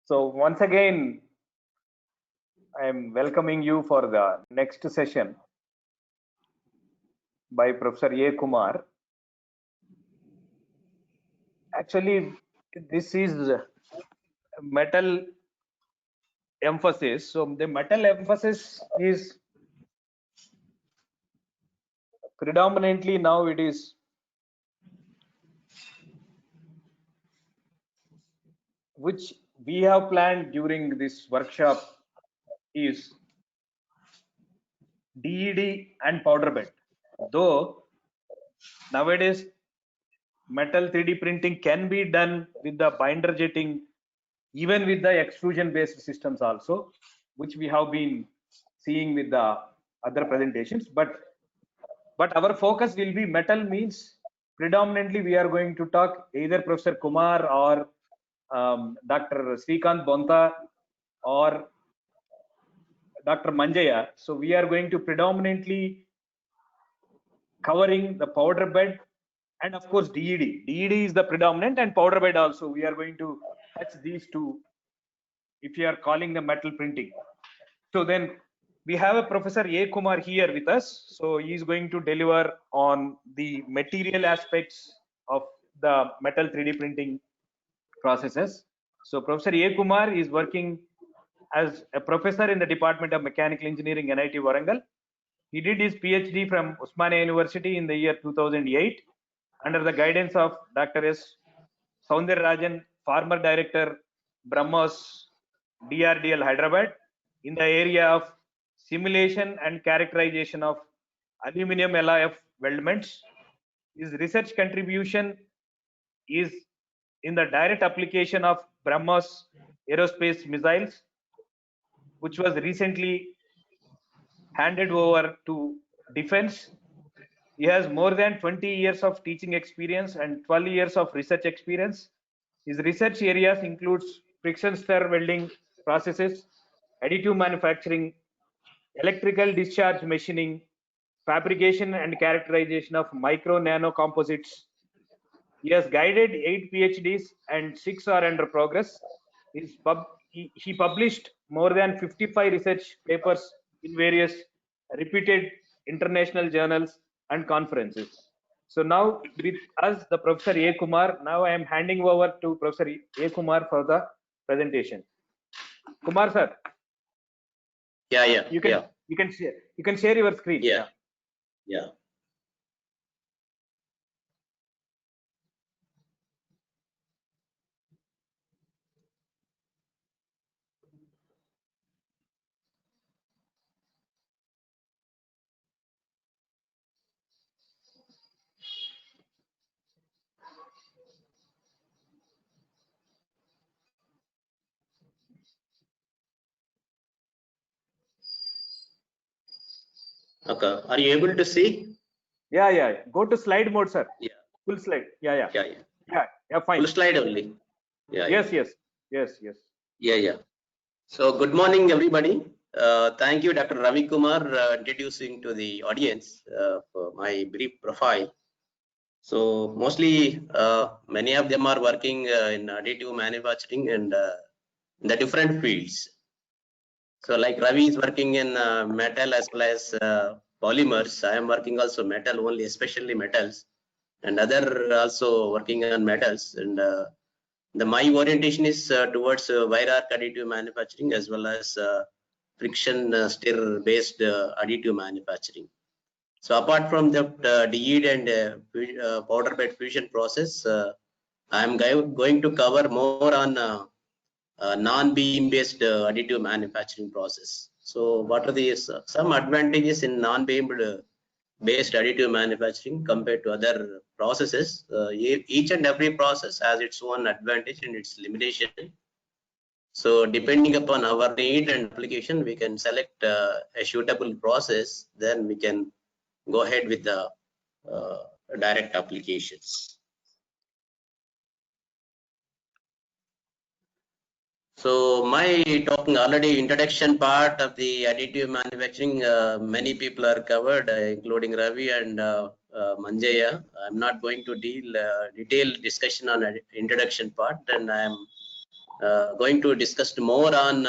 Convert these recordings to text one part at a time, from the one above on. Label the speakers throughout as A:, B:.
A: So once again, I am welcoming you for the next session by Professor A. Kumar. Actually, this is metal emphasis. So the metal emphasis is predominantly now it is which we have planned during this workshop is DED and powder bed. Though nowadays metal 3D printing can be done with the binder jetting, even with the extrusion based systems also, which we have been seeing with the other presentations. But our focus will be metal means predominantly we are going to talk either Professor Kumar or Dr. Srikant Bonta or Dr. Manjaya. So we are going to predominantly covering the powder bed and of course DED. DED is the predominant and powder bed also. We are going to touch these two if you are calling the metal printing. So then we have a Professor A. Kumar here with us. So he is going to deliver on the material aspects of the metal 3D printing processes. So Professor A. Kumar is working as a professor in the Department of Mechanical Engineering, NIT Warangal. He did his PhD from Osmania University in the year 2008 under the guidance of Dr. S. Soundararajan, former director, BrahMos, DRDL Hyderabad, in the area of simulation and characterization of aluminum alloy weldments. His research contribution is in the direct application of BrahMos aerospace missiles, which was recently handed over to defense. He has more than 20 years of teaching experience and 12 years of research experience. His research areas includes friction stir welding processes, additive manufacturing, electrical discharge machining, fabrication and characterization of micro nano composites. He has guided 8 PhDs and 6 are under progress. He published more than 55 research papers in various reputed international journals and conferences. So now with us, the Professor A. Kumar. Now I am handing over to Professor A. Kumar for the presentation. Kumar sir.
B: Yeah.
A: You can share your screen.
B: Yeah. Okay. Are you able to see?
A: Yeah. Go to slide mode, sir.
B: Yeah.
A: Full slide. Yeah. Fine.
B: Full slide only.
A: Yes.
B: Yeah. So good morning, everybody. Thank you, Dr. Ravi Kumar, introducing to the audience for my brief profile. So mostly, many of them are working in additive manufacturing and in the different fields. So like Ravi is working in metal as well as polymers. I am working also metal only, especially metals, and other also working on metals. And my orientation is towards wire arc additive manufacturing as well as friction stir based additive manufacturing. So apart from the DED and powder bed fusion process, I am going to cover more on non-beam based additive manufacturing process. So what are the some advantages in non-beam based additive manufacturing compared to other processes? Each and every process has its own advantage and its limitation. So depending upon our need and application, we can select a suitable process, then we can go ahead with the direct applications. So my talking already introduction part of the additive manufacturing, many people are covered, including Ravi and Manjaya. I'm not going to deal detailed discussion on introduction part, and I'm going to discuss more on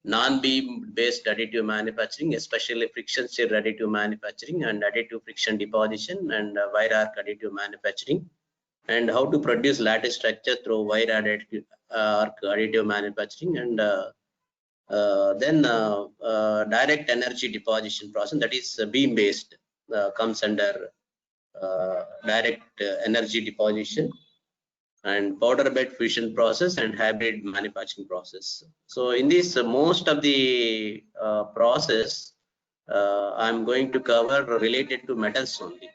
B: non-beam based additive manufacturing, especially friction stir additive manufacturing and additive friction deposition and wire arc additive manufacturing, and how to produce lattice structure through wire arc additive manufacturing, and then direct energy deposition process, that is beam based, comes under direct energy deposition, and powder bed fusion process and hybrid manufacturing process. So in this most of the process I'm going to cover related to metals only.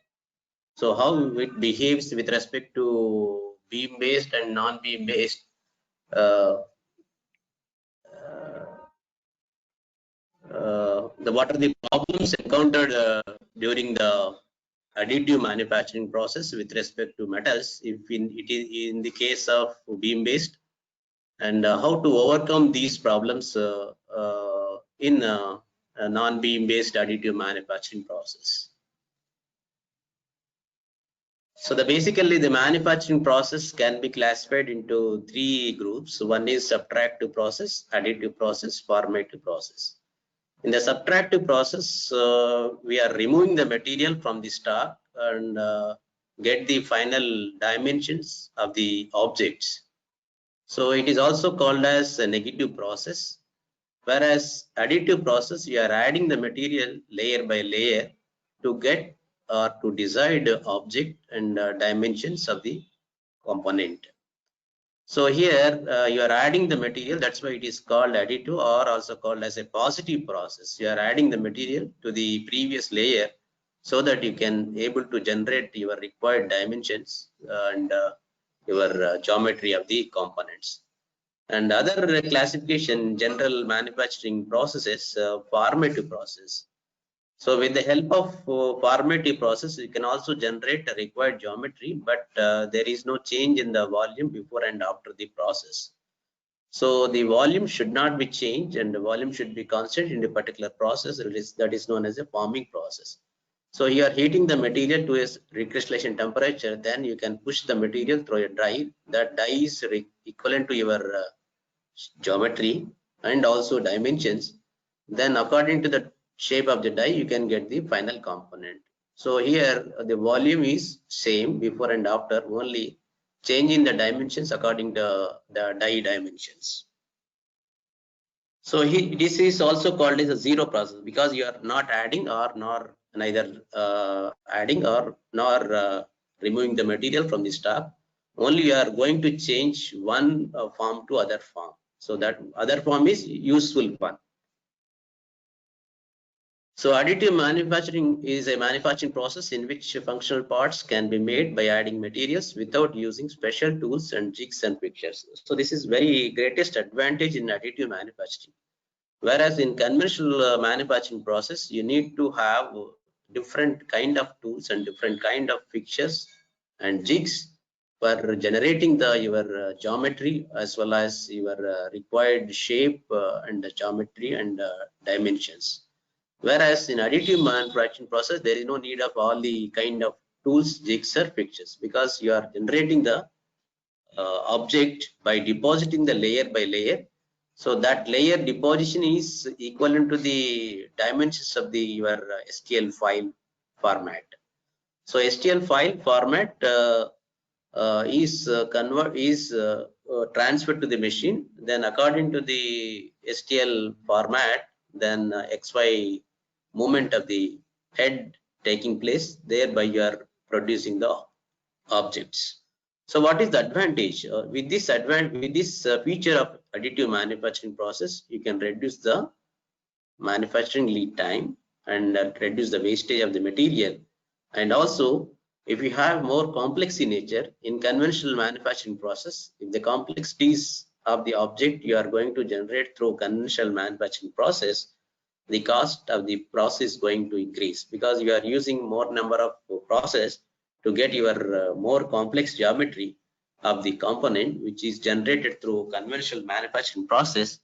B: So how it behaves with respect to beam based and non-beam based, what are the problems encountered during the additive manufacturing process with respect to metals, if it is in the case of beam based, and how to overcome these problems in a non-beam based additive manufacturing process. So basically the manufacturing process can be classified into three groups. One is subtractive process, additive process, formative process. In the subtractive process, we are removing the material from the stock and get the final dimensions of the objects. So it is also called as a negative process. Whereas additive process, you are adding the material layer by layer to get or to decide the object and dimensions of the component. So here you are adding the material, that's why it is called additive, or also called as a positive process. You are adding the material to the previous layer so that you can able to generate your required dimensions and your geometry of the components. And other classification, general manufacturing processes, formative process. So with the help of formative process, you can also generate a required geometry, but there is no change in the volume before and after the process. So the volume should not be changed, and the volume should be constant in a particular process, that is known as a forming process. So you are heating the material to a recrystallization temperature, then you can push the material through a die. That die is equivalent to your geometry and also dimensions. Then according to the shape of the die, you can get the final component. So here the volume is same before and after, only changing the dimensions according to the die dimensions. So this is also called as a zero process, because you are not adding or neither adding or nor removing the material from the stock. Only you are going to change one form to other form. So that other form is useful one. So additive manufacturing is a manufacturing process in which functional parts can be made by adding materials without using special tools and jigs and fixtures. So this is very greatest advantage in additive manufacturing. Whereas in conventional manufacturing process, you need to have different kind of tools and different kind of fixtures and jigs for generating your geometry as well as your required shape and the geometry and dimensions. Whereas in additive manufacturing process, there is no need of all the kind of tools, jigs or fixtures, because you are generating the object by depositing the layer by layer. So that layer deposition is equivalent to the dimensions of your STL file format. So STL file format is transferred to the machine. Then according to the STL format, then XY movement of the head taking place, thereby you are producing the objects. So what is the advantage? With this feature of additive manufacturing process, you can reduce the manufacturing lead time and reduce the wastage of the material. And also, if you have more complex in nature, in conventional manufacturing process, if the complexities of the object you are going to generate through conventional manufacturing process, the cost of the process is going to increase, because you are using more number of process to get your more complex geometry of the component, which is generated through conventional manufacturing process.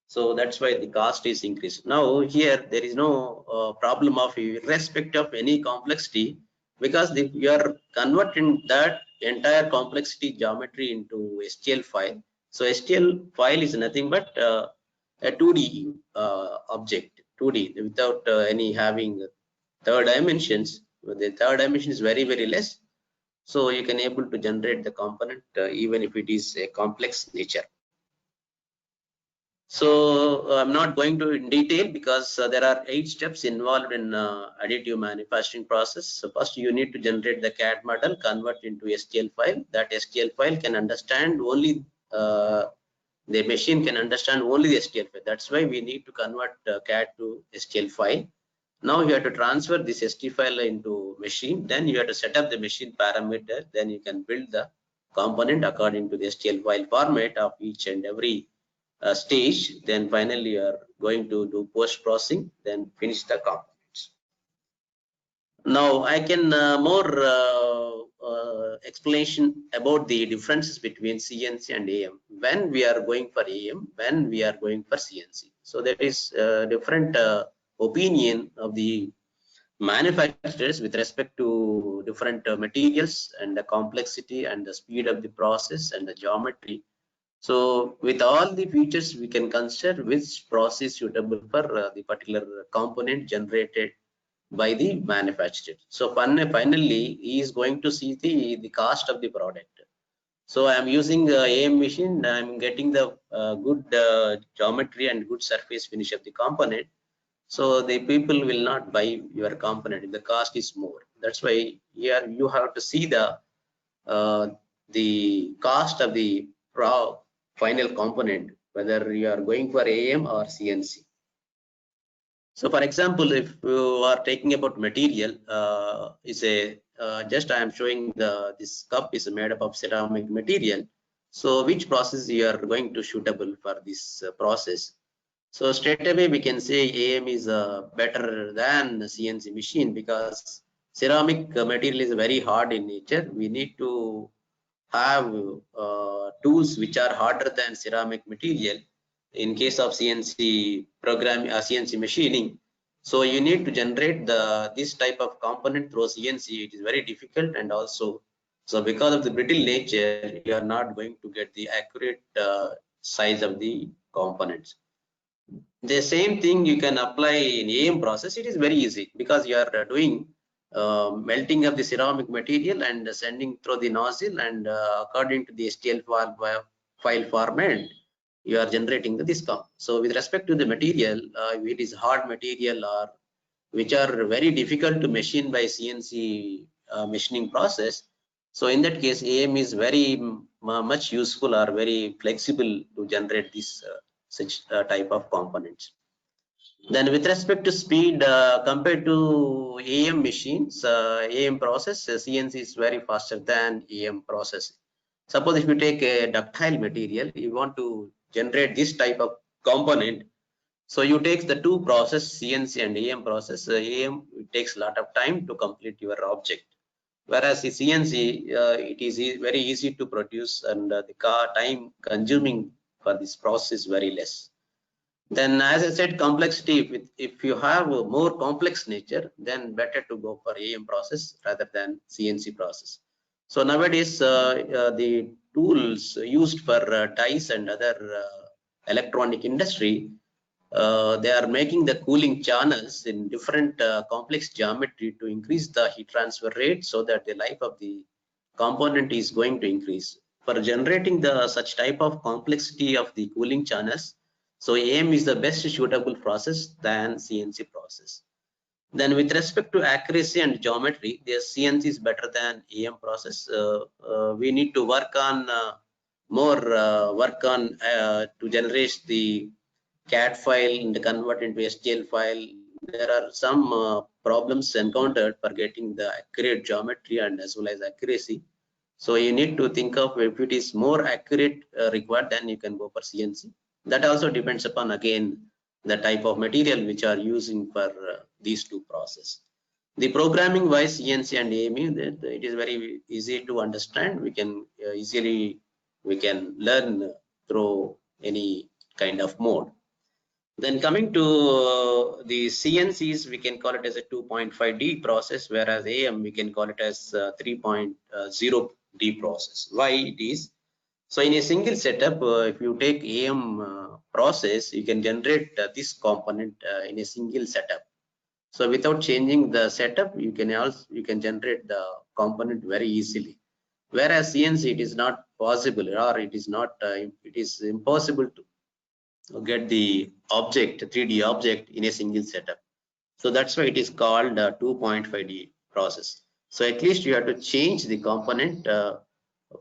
B: So that's why the cost is increased. Now here there is no problem of irrespective of any complexity, because you are converting that entire complexity geometry into STL file. So STL file is nothing but a 2D object, 2D without any having third dimensions. The third dimension is very, very less. So you can able to generate the component even if it is a complex nature. So I'm not going to in detail because there are 8 steps involved in additive manufacturing process. So first you need to generate the CAD model, convert into STL file. That STL file can understand only the machine can understand only the STL file. That's why we need to convert CAD to STL file. Now you have to transfer this STL file into machine. Then you have to set up the machine parameter. Then you can build the component according to the STL file format of each and every stage. Then finally you are going to do post processing, then finish the components. Now I can more explanation about the differences between CNC and AM. When we are going for AM, when we are going for CNC. So there is different opinion of the manufacturers with respect to different materials and the complexity and the speed of the process and the geometry. So with all the features, we can consider which process suitable for the particular component generated by the manufacturer. So finally, he is going to see the cost of the product. So I am using AM machine. I am getting the good geometry and good surface finish of the component. So the people will not buy your component if the cost is more. That's why here you have to see the cost of the final component, whether you are going for AM or CNC. So for example, if you are taking about material, is a just I am showing this cup is made up of ceramic material. So which process you are going to suitable for this process? So straight away we can say AM is better than the CNC machine because ceramic material is very hard in nature. We need to have tools which are harder than ceramic material. In case of CNC program, CNC machining, so you need to generate this type of component through CNC. It is very difficult, and also so because of the brittle nature, you are not going to get the accurate size of the components. The same thing you can apply in AM process. It is very easy because you are doing melting of the ceramic material and sending through the nozzle, and according to the STL file format, you are generating this comp. So with respect to the material, it is hard material or which are very difficult to machine by CNC machining process. So in that case, AM is very much useful or very flexible to generate this such type of components. Then with respect to speed compared to AM machines, AM process, CNC is very faster than AM process. Suppose if you take a ductile material, you want to generate this type of component. So you take the two process, CNC and AM process. AM, it takes a lot of time to complete your object. Whereas the CNC, it is very easy to produce, and the time consuming for this process is very less. Then as I said, complexity, if you have a more complex nature, then better to go for AM process rather than CNC process. So nowadays, the tools used for dice and other electronic industry, they are making the cooling channels in different complex geometry to increase the heat transfer rate so that the life of the component is going to increase. For generating the such type of complexity of the cooling channels, so AM is the best suitable process than CNC process. Then with respect to accuracy and geometry, the CNC is better than AM process. We need to work on more to generate the CAD file and convert into STL file. There are some problems encountered for getting the accurate geometry and as well as accuracy. So you need to think of if it is more accurate required, then you can go for CNC. That also depends upon again the type of material which are using for these two processes. The programming wise, CNC and AM, it is very easy to understand. We can we can learn through any kind of mode. Then coming to the CNCs, we can call it as a 2.5D process, whereas AM we can call it as 3.0D process. Why it is? So in a single setup, if you take AM process, you can generate this component in a single setup. So without changing the setup, you can generate the component very easily. Whereas CNC, it is not possible, or it is impossible to get the object, 3D object in a single setup. So that's why it is called 2.5D process. So at least you have to change the component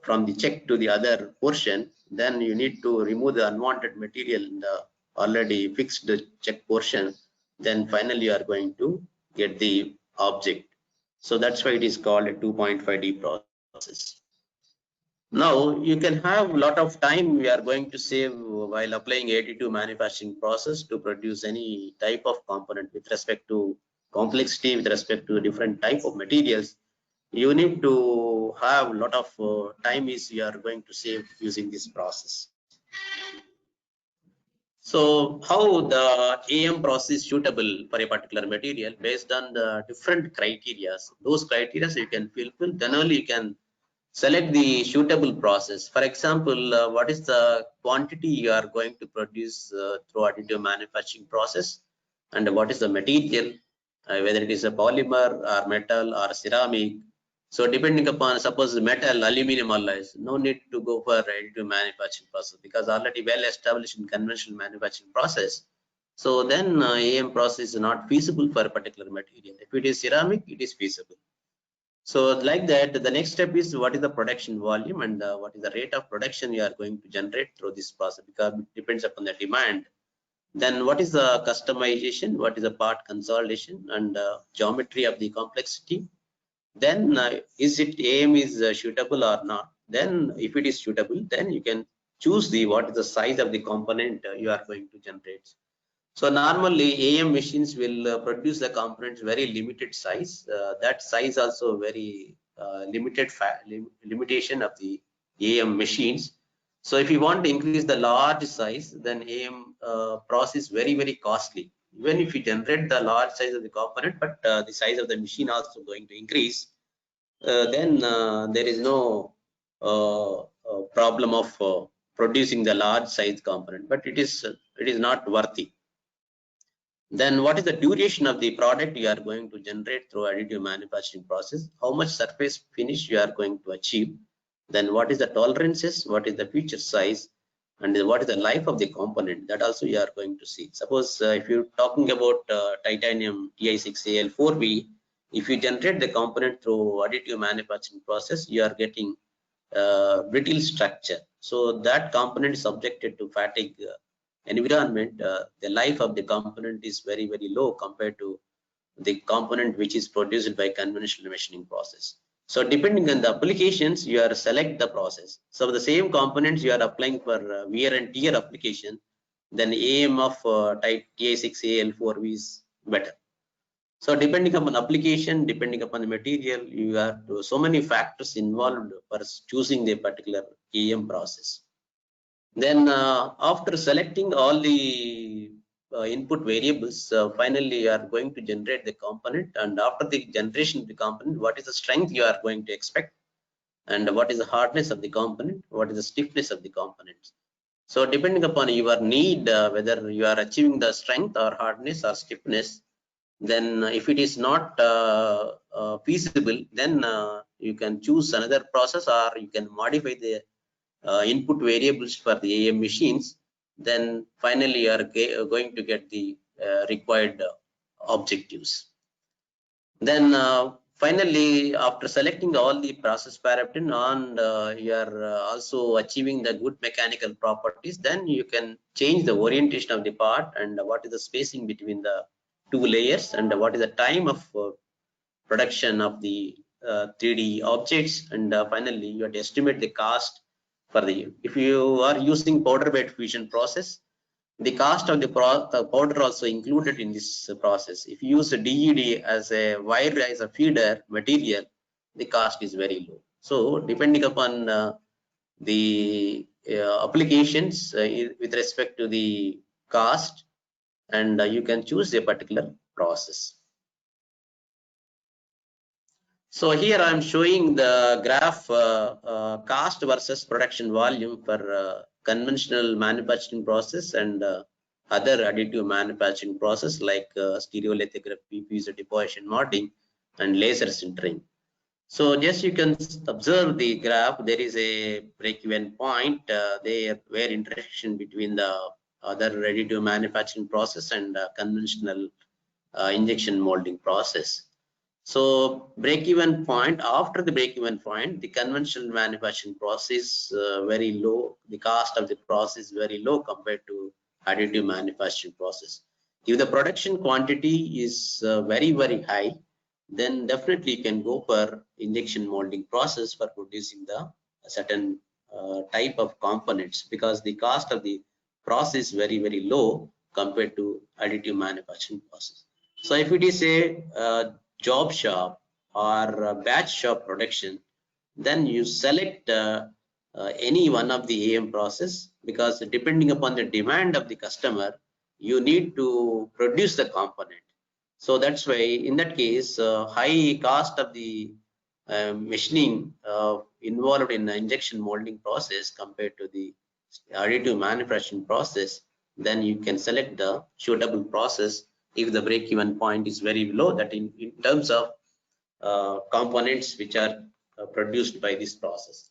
B: from the check to the other portion. Then you need to remove the unwanted material in the already fixed check portion. Then finally you are going to get the object. So that's why it is called a 2.5D process. Now you can have a lot of time we are going to save while applying additive manufacturing process to produce any type of component with respect to complexity, with respect to different type of materials. You need to have a lot of time is you are going to save using this process. So how the AM process is suitable for a particular material based on the different criteria. Those criteria you can fulfill, then only you can select the suitable process. For example, what is the quantity you are going to produce through additive manufacturing process, and what is the material, whether it is a polymer or metal or ceramic. So depending upon, suppose metal, aluminum alloys, no need to go for additive manufacturing process because already well established in conventional manufacturing process. So then AM process is not feasible for a particular material. If it is ceramic, it is feasible. So like that, the next step is what is the production volume and what is the rate of production you are going to generate through this process, because it depends upon the demand. Then what is the customization, what is the part consolidation and geometry of the complexity. Then is it AM is suitable or not. Then if it is suitable, then you can choose the what is the size of the component you are going to generate. So normally AM machines will produce the components very limited size. That size also very limitation of the AM machines. So if you want to increase the large size, then AM process very costly. Even if you generate the large size of the component, but the size of the machine also going to increase, then there is no problem of producing the large size component, but it is not worthy. Then what is the duration of the product you are going to generate through additive manufacturing process? How much surface finish you are going to achieve? Then what is the tolerances? What is the feature size? And what is the life of the component? That also you are going to see. Suppose if you're talking about titanium Ti6Al4V, if you generate the component through additive manufacturing process, you are getting brittle structure. So that component is subjected to fatigue environment. The life of the component is very low compared to the component which is produced by conventional machining process. So depending on the applications, you are select the process. So the same components you are applying for wear and tear application, then AM of type Ti6Al4V is better. So depending upon application, depending upon the material, you have so many factors involved for choosing the particular AM process. Then after selecting all the input variables, finally you are going to generate the component, and after the generation of the component, what is the strength you are going to expect, and what is the hardness of the component, what is the stiffness of the components. So depending upon your need, whether you are achieving the strength or hardness or stiffness, then if it is not feasible, then you can choose another process, or you can modify the input variables for the AM machines. Then finally you are going to get the required objectives. Then finally, after selecting all the process parameter and you are also achieving the good mechanical properties, then you can change the orientation of the part and what is the spacing between the two layers and what is the time of production of the 3D objects, and finally you have to estimate the cost for the, if you are using powder bed fusion process, the cost of the powder also included in this process. If you use a DED as a wire as a feeder material, the cost is very low. So depending upon the applications with respect to the cost, and you can choose a particular process. So here I'm showing the graph cost versus production volume for conventional manufacturing process and other additive manufacturing process like stereolithography, piezo deposition molding, and laser sintering. So just you can observe the graph. There is a break-even point there where intersection between the other additive manufacturing process and conventional injection molding process. So break-even point, after the break-even point, the conventional manufacturing process very low. The cost of the process very low compared to additive manufacturing process. If the production quantity is very high, then definitely you can go for injection molding process for producing the certain type of components, because the cost of the process very low compared to additive manufacturing process. So if it is a job shop or batch shop production, then you select any one of the AM process, because depending upon the demand of the customer, you need to produce the component. So that's why in that case, high cost of the machining involved in the injection molding process compared to the additive manufacturing process, then you can select the suitable process if the break-even point is very low, that in terms of components which are produced by this process.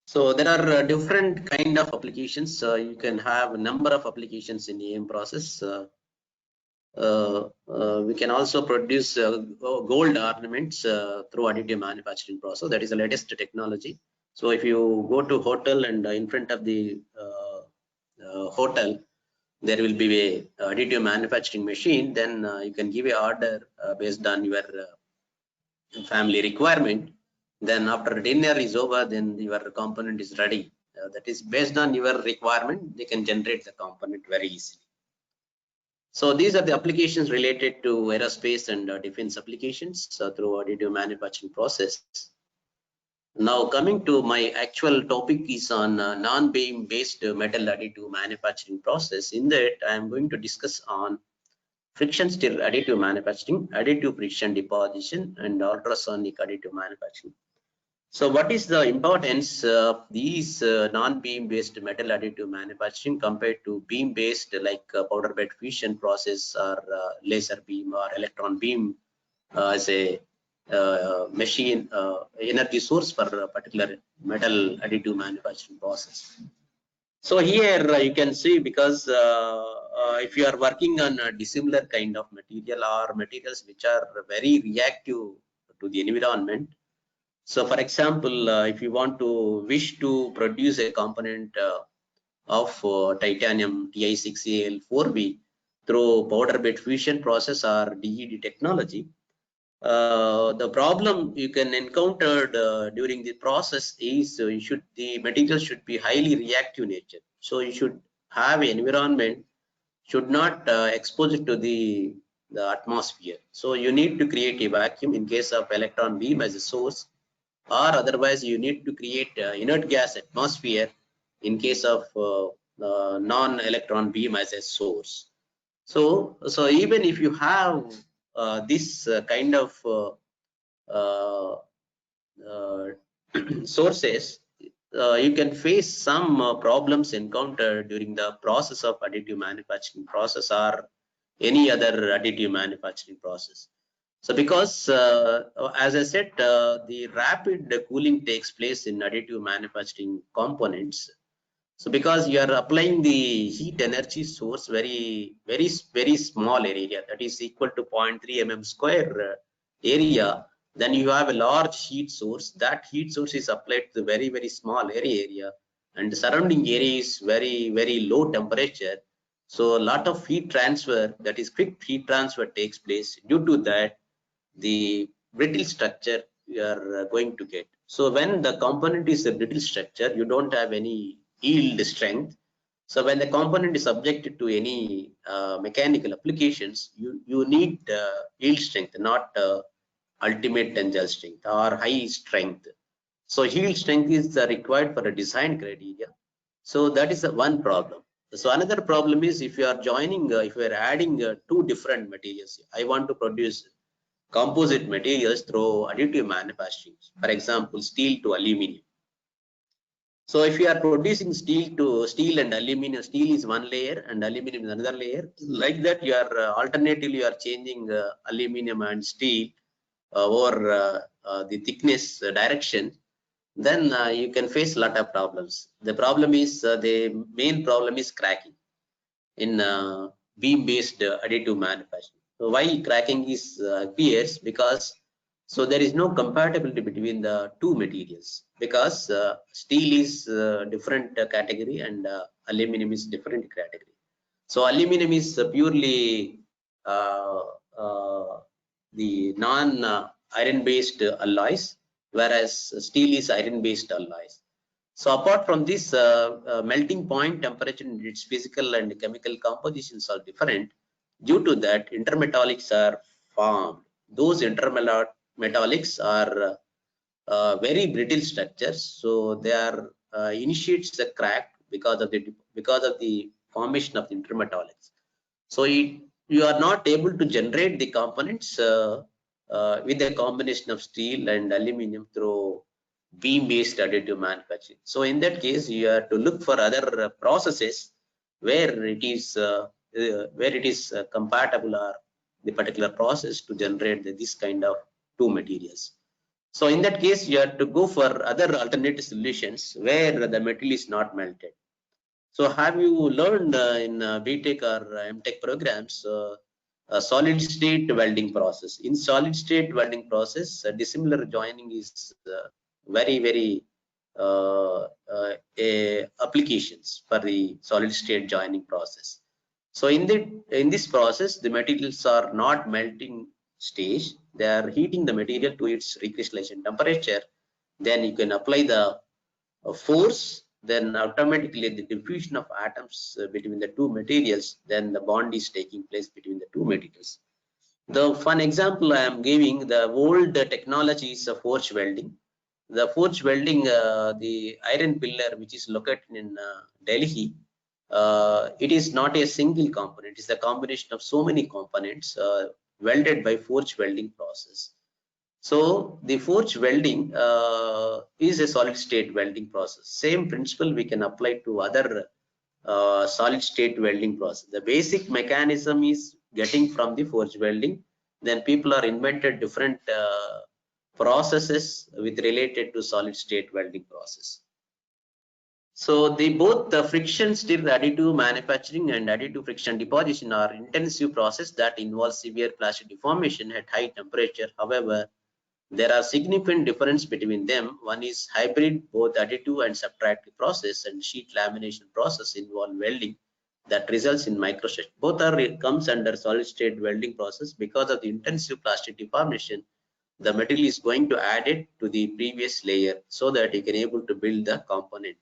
B: So there are different kind of applications. You can have a number of applications in AM process. We can also produce gold ornaments through additive manufacturing process. That is the latest technology. So if you go to hotel and in front of the hotel, there will be a additive manufacturing machine. Then you can give a order based on your family requirement. Then after dinner is over, then your component is ready. That is based on your requirement. They can generate the component very easily. So these are the applications related to aerospace and defense applications through additive manufacturing process. Now coming to my actual topic is on non-beam based metal additive manufacturing process. In that I am going to discuss on friction stir additive manufacturing, additive friction deposition, and ultrasonic additive manufacturing. So what is the importance of these non-beam based metal additive manufacturing compared to beam based like powder bed fusion process or laser beam or electron beam as a machine energy source for a particular metal additive manufacturing process? So here you can see, because if you are working on a dissimilar kind of material or materials which are very reactive to the environment. So for example, if you want to wish to produce a component of titanium Ti6Al4B through powder bed fusion process or DED technology, the problem you can encounter during the process is the material should be highly reactive nature. So you should have an environment, should not expose it to the atmosphere. So you need to create a vacuum in case of electron beam as a source, or otherwise you need to create inert gas atmosphere in case of non-electron beam as a source. So even if you have this kind of sources, you can face some problems encountered during the process of additive manufacturing process or any other additive manufacturing process. So because as I said, the rapid cooling takes place in additive manufacturing components. So because you are applying the heat energy source very small area, that is equal to 0.3 mm square area, then you have a large heat source. That heat source is applied to very small area, and the surrounding area is very low temperature. So a lot of heat transfer, that is quick heat transfer, takes place. Due to that, the brittle structure you are going to get. So when the component is a brittle structure, you don't have any yield strength. So when the component is subjected to any mechanical applications, you need yield strength, not ultimate tensile strength or high strength. So yield strength is required for a design criteria. So that is the one problem. So another problem is if you are joining, if you are adding two different materials. I want to produce composite materials through additive manufacturing. For example, steel to aluminum. So if you are producing steel to steel and aluminum, steel is one layer and aluminum is another layer. Like that, you are alternatively you are changing aluminum and steel over the thickness direction. Then you can face a lot of problems. The problem is the main problem is cracking in beam-based additive manufacturing. So why cracking is appears because so there is no compatibility between the two materials because steel is different category and aluminum is different category. So aluminum is purely uh, uh, the non-iron based alloys, whereas steel is iron based alloys. So apart from this, melting point temperature and its physical and chemical compositions are different. Due to that, intermetallics are formed. Those intermetallics are very brittle structures, so they are initiates the crack because of the formation of the intermetallics. So you are not able to generate the components with a combination of steel and aluminum through beam-based additive manufacturing. So in that case, you have to look for other processes where it is compatible or the particular process to generate this kind of two materials. So in that case, you have to go for other alternative solutions where the metal is not melted. So have you learned in BTech or MTech programs solid state welding process? In solid state welding process, dissimilar joining is very applications for the solid state joining process. So in this process, the materials are not melting stage. They are heating the material to its recrystallization temperature. Then you can apply the force, then automatically the diffusion of atoms between the two materials, then the bond is taking place between the two materials. The fun example I am giving, the old technologies of forge welding. The forge welding, the iron pillar which is located in Delhi, it is not a single component. It is a combination of so many components welded by forge welding process. So the forge welding is a solid state welding process. Same principle we can apply to other solid state welding process. The basic mechanism is getting from the forge welding. Then people are invented different processes with related to solid state welding process. So both the friction stir additive manufacturing and additive friction deposition are intensive process that involves severe plastic deformation at high temperature. However, there are significant difference between them. One is hybrid, both additive and subtractive process, and sheet lamination process involve welding that results in microstructure. Both comes under solid state welding process because of the intensive plastic deformation. The material is going to add it to the previous layer so that you can able to build the component.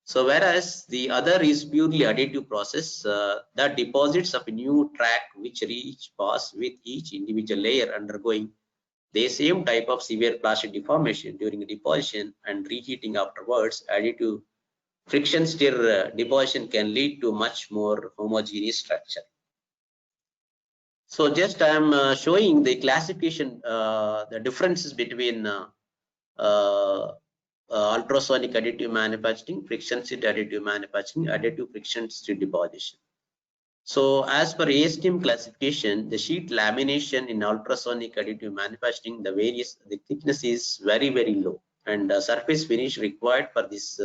B: So whereas the other is purely additive process that deposits of a new track which each pass with each individual layer undergoing the same type of severe plastic deformation during deposition and reheating afterwards. Additive friction stir deposition can lead to much more homogeneous structure. So just I am showing the classification, the differences between ultrasonic additive manufacturing, friction stir additive manufacturing, additive friction stir deposition. So as per ASTM classification, the sheet lamination in ultrasonic additive manufacturing, the thickness is very low, and surface finish required for this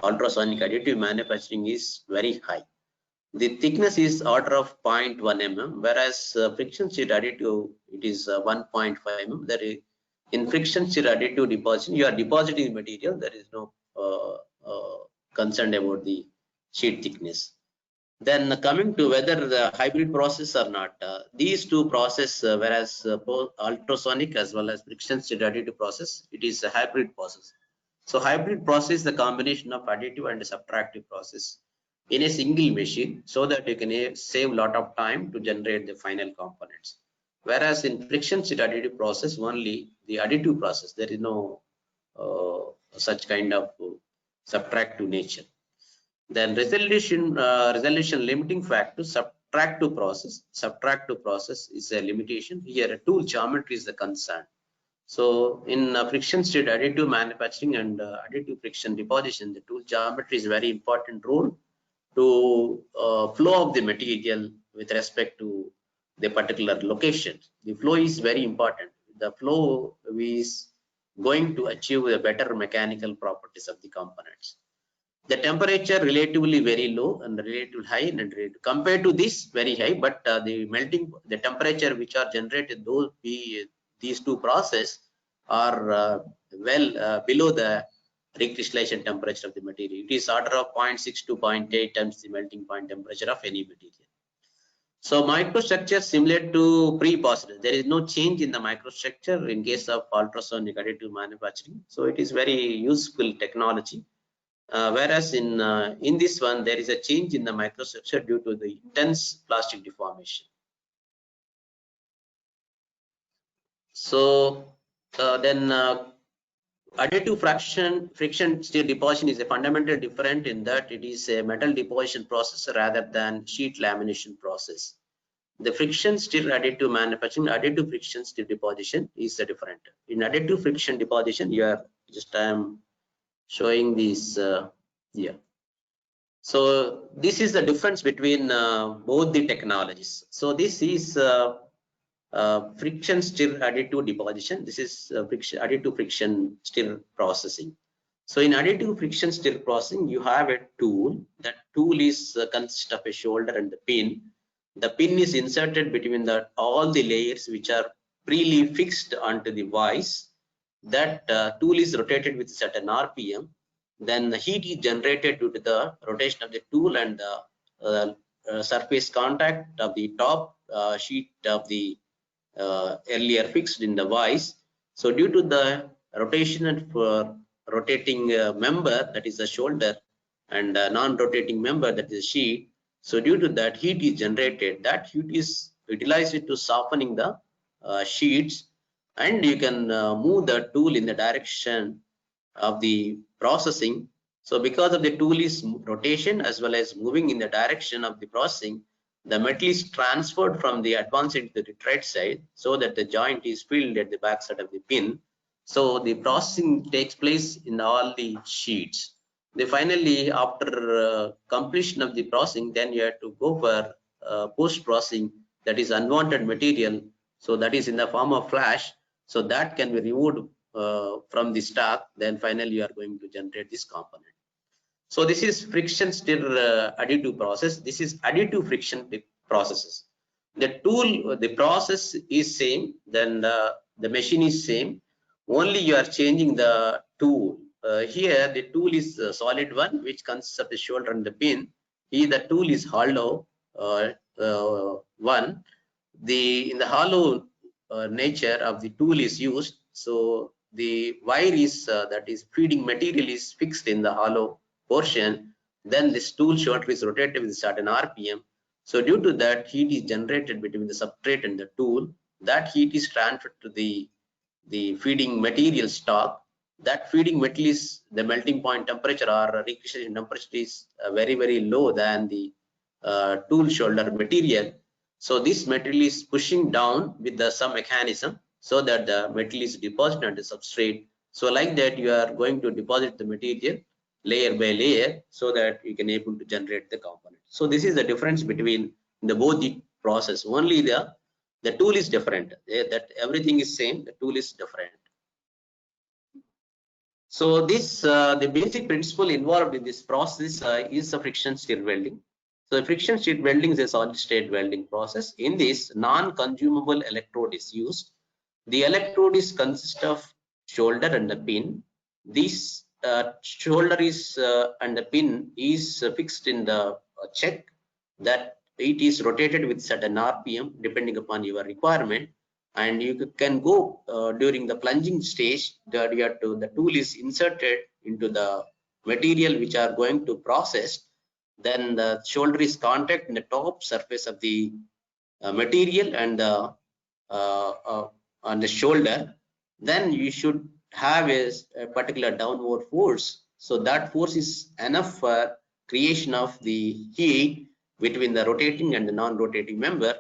B: ultrasonic additive manufacturing is very high. The thickness is order of 0.1 mm, whereas friction stir additive it is 1.5 mm. That is, in friction stir additive deposition, you are depositing material. There is no concern about the sheet thickness. Then coming to whether the hybrid process or not, these two process, whereas both ultrasonic as well as friction stir additive process, it is a hybrid process. So hybrid process is the combination of additive and subtractive process in a single machine, so that you can save a lot of time to generate the final components. Whereas in friction stir additive process, only the additive process, there is no such kind of subtractive nature. Then resolution limiting factor, subtract to process. Subtract to process is a limitation. Here, a tool geometry is the concern. So in friction stir additive manufacturing and additive friction deposition, the tool geometry is a very important role to flow of the material with respect to the particular location. The flow is very important. The flow is going to achieve the better mechanical properties of the components. The temperature relatively very low and relatively high, and compared to this very high, but the temperature which are generated these two process are well below the recrystallization temperature of the material. It is order of 0.6 to 0.8 times the melting point temperature of any material. So microstructure similar to pre-positive. There is no change in the microstructure in case of ultrasonic additive manufacturing. So it is very useful technology. Whereas in this one, there is a change in the microstructure due to the intense plastic deformation. So then additive friction stir deposition is a fundamental different in that it is a metal deposition process rather than sheet lamination process. The friction stir additive manufacturing, additive friction stir deposition is a different. In additive friction deposition, you are just I am showing this here. So this is the difference between both the technologies. So this is friction stir additive deposition. This is additive friction stir processing. So in additive friction stir processing, you have a tool. That tool is consists of a shoulder and the pin. The pin is inserted between all the layers which are fixed onto the vise. That tool is rotated with certain RPM. Then the heat is generated due to the rotation of the tool and the surface contact of the top sheet of the earlier fixed in the vise. So due to the rotation and rotating member, that is the shoulder, and non-rotating member, that is the sheet. So due to that, heat is generated. That heat is utilized to softening the sheets, and you can move the tool in the direction of the processing. So because of the tool is rotation as well as moving in the direction of the processing, the metal is transferred from the advanced side to the retread side, so that the joint is filled at the back side of the pin. So the processing takes place in all the sheets. Then finally, after completion of the processing, then you have to go for post processing, that is unwanted material. So that is in the form of flash. So that can be removed from the stock. Then finally, you are going to generate this component. So this is friction stir additive process. This is additive friction processes. The tool, the process is same. Then the machine is same. Only you are changing the tool. Here the tool is a solid one, which consists of the shoulder and the pin. Here the tool is hollow one. In the hollow nature of the tool is used. So the wire is that is feeding material is fixed in the hollow portion. Then this tool shoulder is rotated with a certain RPM. So due to that, heat is generated between the substrate and the tool. That heat is transferred to the feeding material stock. That feeding metal is the melting point temperature or recrystallization temperature is very low than the tool shoulder material. So this material is pushing down with some mechanism, so that the metal is deposited on the substrate. So like that, you are going to deposit the material layer by layer, so that you can able to generate the component. So this is the difference between both the process. Only the tool is different. That everything is same. The tool is different. So this the basic principle involved in this process is the friction stir welding. So the friction stir welding is a solid state welding process. In this, non-consumable electrode is used. The electrode is consist of shoulder and the pin. This shoulder is and the pin is fixed in the check, that it is rotated with certain RPM depending upon your requirement. And you can go during the plunging stage, that you have to, the tool is inserted into the material which are going to process. Then the shoulder is contact in the top surface of the material and on the shoulder. Then you should have a particular downward force. So that force is enough for creation of the heat between the rotating and the non-rotating member,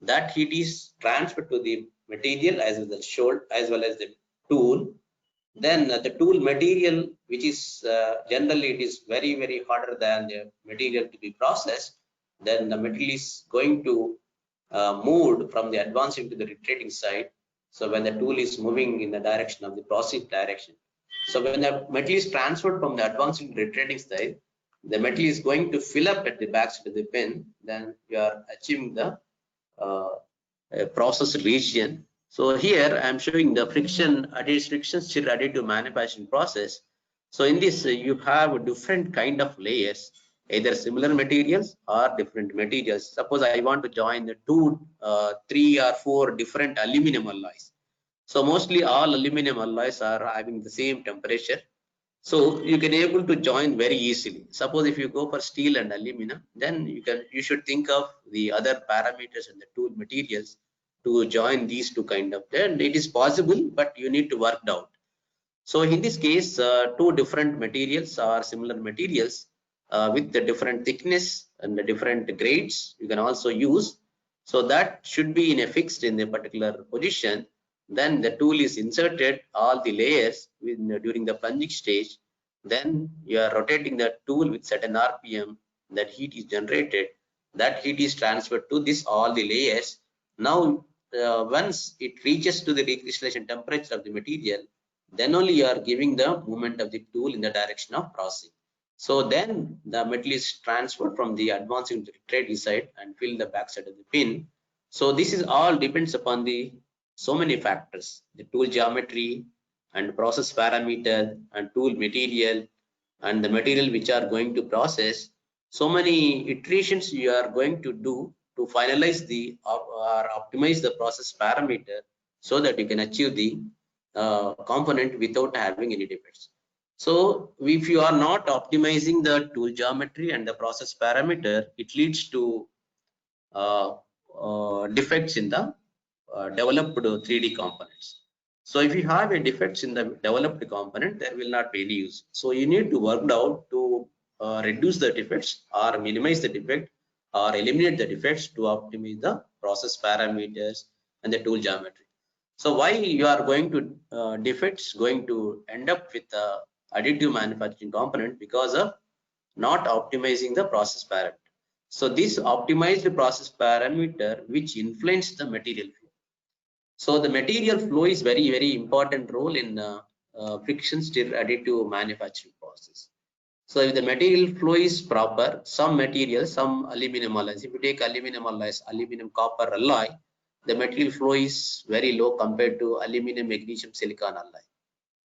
B: that heat is transferred to the material as well as shoulder as well as the tool. Then the tool material, which is generally it is very harder than the material to be processed, then the material is going to moved from the advancing to the retreating side. So when the tool is moving in the direction of the process direction, so when the metal is transferred from the advancing to retreating side, the metal is going to fill up at the backside of the pin. Then you are achieving the uh, process region. So here I am showing the friction stir additive manufacturing process. So in this you have different kind of layers, either similar materials or different materials. Suppose I want to join the two, 3 or 4 different aluminum alloys. So mostly all aluminum alloys are having the same temperature. So you can able to join very easily. Suppose if you go for steel and aluminum, then you should think of the other parameters and the tool materials to join these two kind of. Then it is possible, but you need to work out. So in this case, two different materials or similar materials with the different thickness and the different grades you can also use. So that should be in a fixed in a particular position. Then the tool is inserted all the layers during the plunging stage. Then you are rotating the tool with certain RPM. That heat is generated. That heat is transferred to this all the layers. Now once it reaches to the recrystallization temperature of the material, then only you are giving the movement of the tool in the direction of processing. So then the metal is transferred from the advancing to the retreating side and fill the backside of the pin. So this is all depends upon the so many factors, the tool geometry and process parameter and tool material and the material which are going to process. So many iterations you are going to do to finalize the or optimize the process parameter so that you can achieve the component without having any defects. So if you are not optimizing the tool geometry and the process parameter, it leads to defects in the developed 3D components. So if you have a defects in the developed component, there will not be any use. So you need to work out to reduce the defects or minimize the defect or eliminate the defects to optimize the process parameters and the tool geometry. So why you are going to defects going to end up with the additive manufacturing component? Because of not optimizing the process parameter. So this optimized process parameter which influence the material flow. So the material flow is very important role in friction stir additive manufacturing process. So if the material flow is proper, some materials, some aluminum alloys, if you take aluminum alloys, aluminum copper alloy, the material flow is very low compared to aluminum magnesium silicon alloy.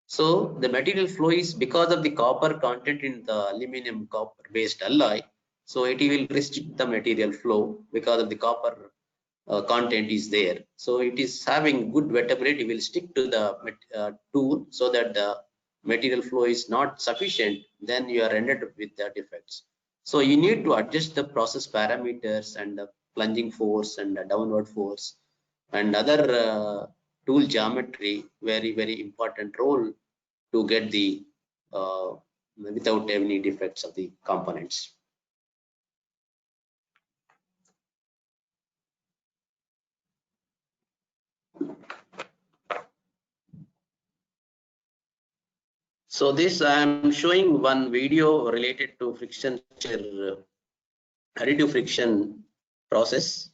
B: So the material flow is because of the copper content in the aluminum copper based alloy. So it will restrict the material flow because of the copper content is there. So it is having good wettability, will stick to the tool so that the material flow is not sufficient, then you are rendered with the defects. So you need to adjust the process parameters and the plunging force and the downward force and other tool geometry, very important role to get the without any defects of the components. So this I am showing one video related to friction stir additive friction process.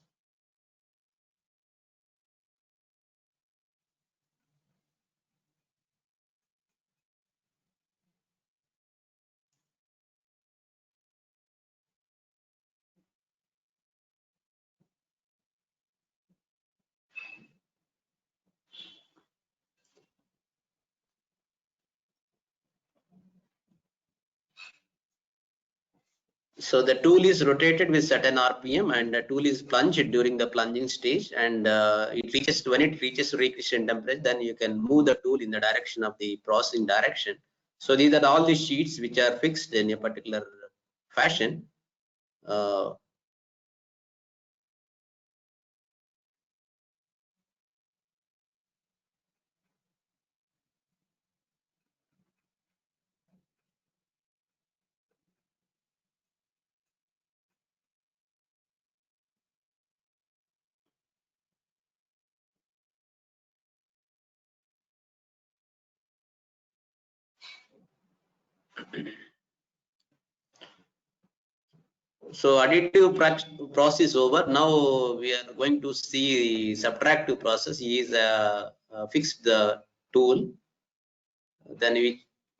B: So the tool is rotated with certain RPM and the tool is plunged during the plunging stage, and it reaches when it reaches recrystallization temperature, then you can move the tool in the direction of the processing direction. So these are all the sheets which are fixed in a particular fashion. So additive process over. Now we are going to see subtractive process. He is fixed the tool. Then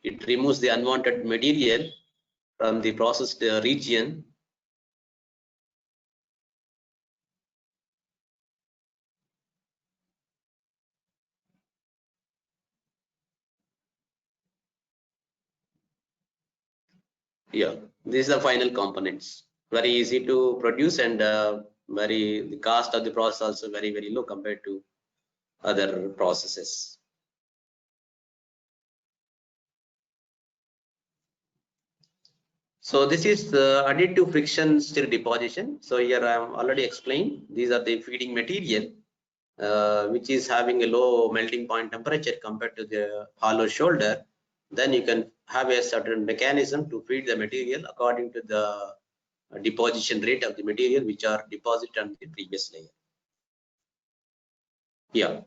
B: it removes the unwanted material from the processed region. Yeah, these are the final components. Very easy to produce, and the cost of the process also very low compared to other processes. So this is the additive friction stir deposition. So here I am already explained. These are the feeding material, which is having a low melting point temperature compared to the hollow shoulder. Then you can have a certain mechanism to feed the material according to the deposition rate of the material which are deposited on the previous layer. Yeah.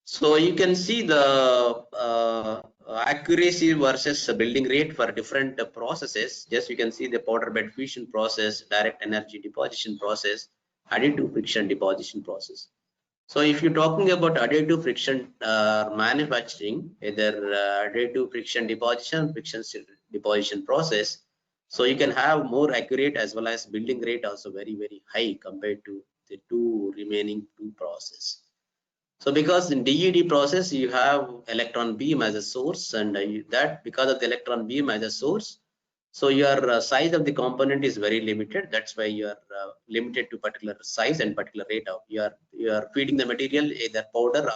B: So you can see the accuracy versus building rate for different processes. Just you can see the powder bed fusion process, direct energy deposition process, additive friction deposition process. So if you're talking about additive friction manufacturing, either additive friction deposition, deposition process, so you can have more accurate as well as building rate also very high compared to the remaining two process. So because in DED process you have electron beam as a source, and that because of the electron beam as a source, so your size of the component is very limited. That's why you are limited to particular size and particular rate of you are feeding the material either powder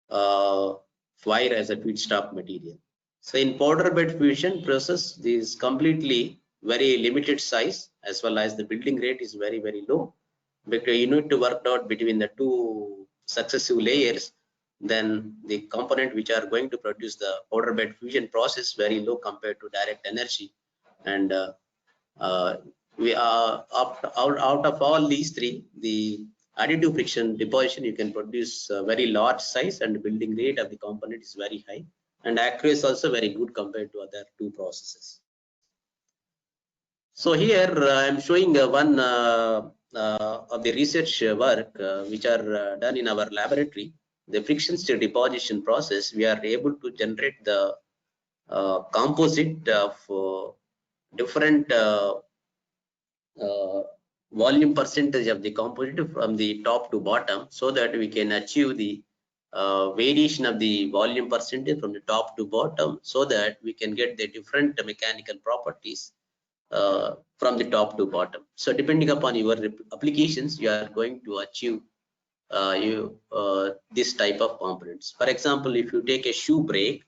B: or wire as a feedstock material. So in powder bed fusion process, this is completely very limited size as well as the building rate is very low, because you need to work out between the two successive layers. Then the component which are going to produce the powder bed fusion process very low compared to direct energy. And we are out of all these three, the additive friction deposition you can produce very large size, and building rate of the component is very high, and accuracy is also very good compared to other two processes. So here I am showing one of the research work which are done in our laboratory. The friction stir deposition process, we are able to generate the composite of different volume percentage of the composite from the top to bottom, so that we can achieve the variation of the volume percentage from the top to bottom, so that we can get the different mechanical properties from the top to bottom. So depending upon your applications, you are going to achieve this type of components. For example, if you take a shoe brake,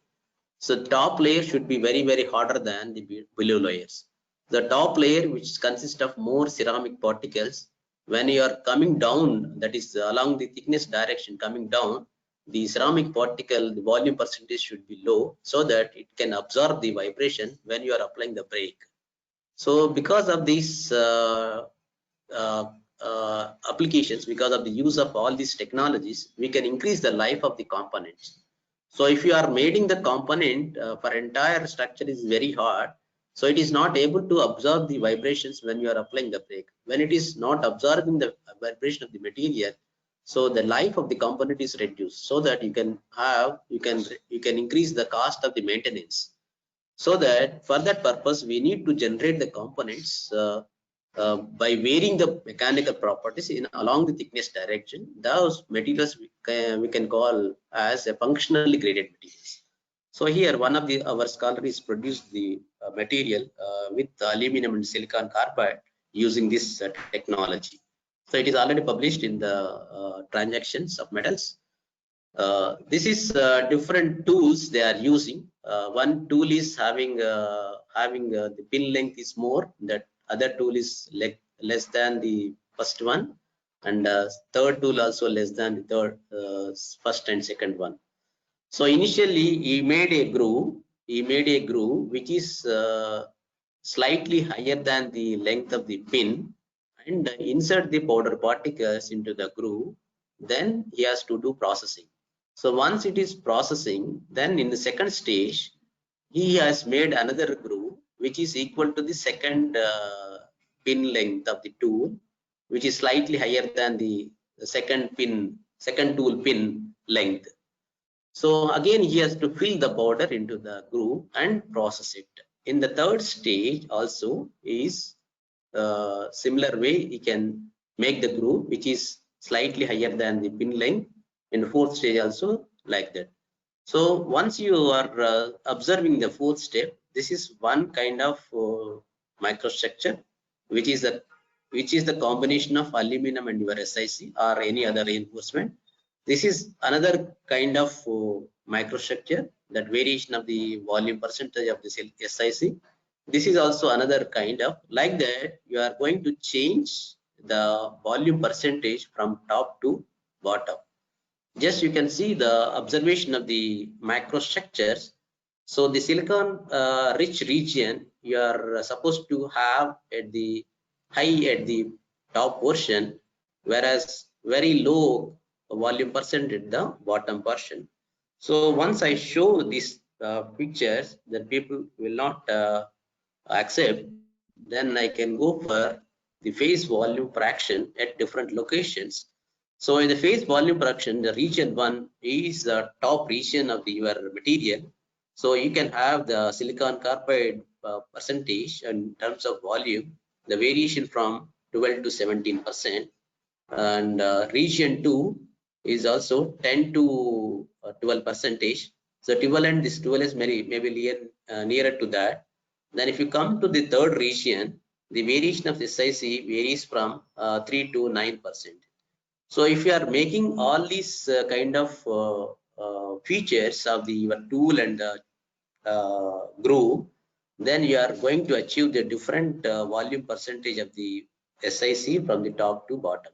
B: so the top layer should be very harder than the below layers. The top layer, which consists of more ceramic particles, when you are coming down, that is along the thickness direction coming down, the ceramic particle, the volume percentage should be low, so that it can absorb the vibration when you are applying the brake. So because of these applications, because of the use of all these technologies, we can increase the life of the components. So if you are making the component for entire structure is very hard, so it is not able to absorb the vibrations when you are applying the brake. When it is not absorbing the vibration of the material, so the life of the component is reduced, so that you can increase the cost of the maintenance. So that for that purpose, we need to generate the components by varying the mechanical properties in along the thickness direction. Those materials we can call as a functionally graded materials. So here one of our scholars produced the material with aluminum and silicon carbide using this technology. So it is already published in the Transactions of Metals. This is different tools they are using. One tool is having the pin length is more, that other tool is less than the first one, and third tool also less than the first and second one. So initially he made a groove which is slightly higher than the length of the pin, and insert the powder particles into the groove. Then he has to do processing. So once it is processing, then in the second stage, he has made another groove which is equal to the second pin length of the tool, which is slightly higher than the second tool pin length. So again, he has to fill the powder into the groove and process it. In the third stage also is similar way, he can make the groove which is slightly higher than the pin length. In the fourth stage also like that. So once you are observing the fourth step, this is one kind of microstructure, which is the combination of aluminum and your SiC or any other reinforcement. This is another kind of microstructure, that variation of the volume percentage of the SiC. This is also another kind of, like that you are going to change the volume percentage from top to bottom. Just you can see the observation of the microstructures. So the silicon rich region you are supposed to have at the high at the top portion, whereas very low volume percent at the bottom portion. So once I show these pictures that people will not accept, then I can go for the phase volume fraction at different locations. So in the phase volume fraction, the region 1 is the top region of your material. So you can have the silicon carbide percentage in terms of volume, the variation from 12 to 17%. And region 2 is also 10 to 12 percentage. So equivalent, this 12 is maybe nearer to that. Then if you come to the third region, the variation of the SiC varies from 3 to 9%. So if you are making all these kind of features of your tool and groove, then you are going to achieve the different volume percentage of the SiC from the top to bottom.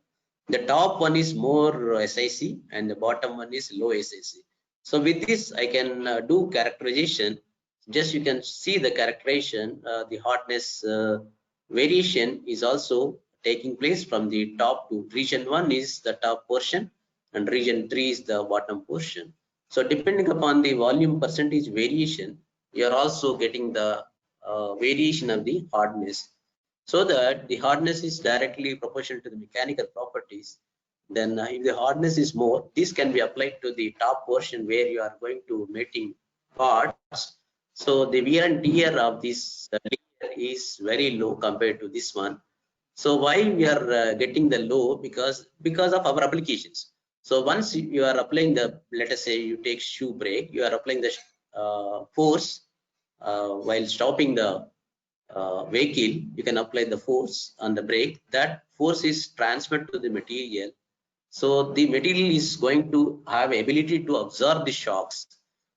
B: The top one is more SiC and the bottom one is low SiC. So with this, I can do characterization. Just you can see the characterization, the hardness variation is also taking place from the top to region 1 is the top portion and region 3 is the bottom portion. So depending upon the volume percentage variation, you are also getting the variation of the hardness, so that the hardness is directly proportional to the mechanical properties. Then if the hardness is more, this can be applied to the top portion where you are going to mating parts. So the wear and tear of this layer is very low compared to this one. So why we are getting the low? Because of our applications. So once you are applying the, let us say you take shoe brake, you are applying the force while stopping the vehicle, you can apply the force on the brake. That force is transferred to the material. So the material is going to have ability to absorb the shocks.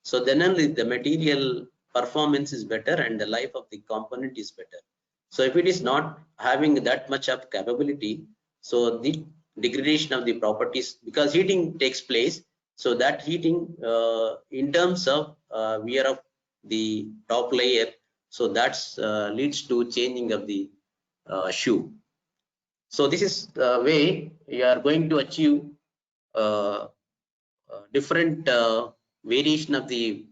B: So then only the material performance is better and the life of the component is better. So if it is not having that much of capability, so the degradation of the properties, because heating takes place, so that heating in terms of wear of the top layer, so that's leads to changing of the shoe. So this is the way you are going to achieve different variation of the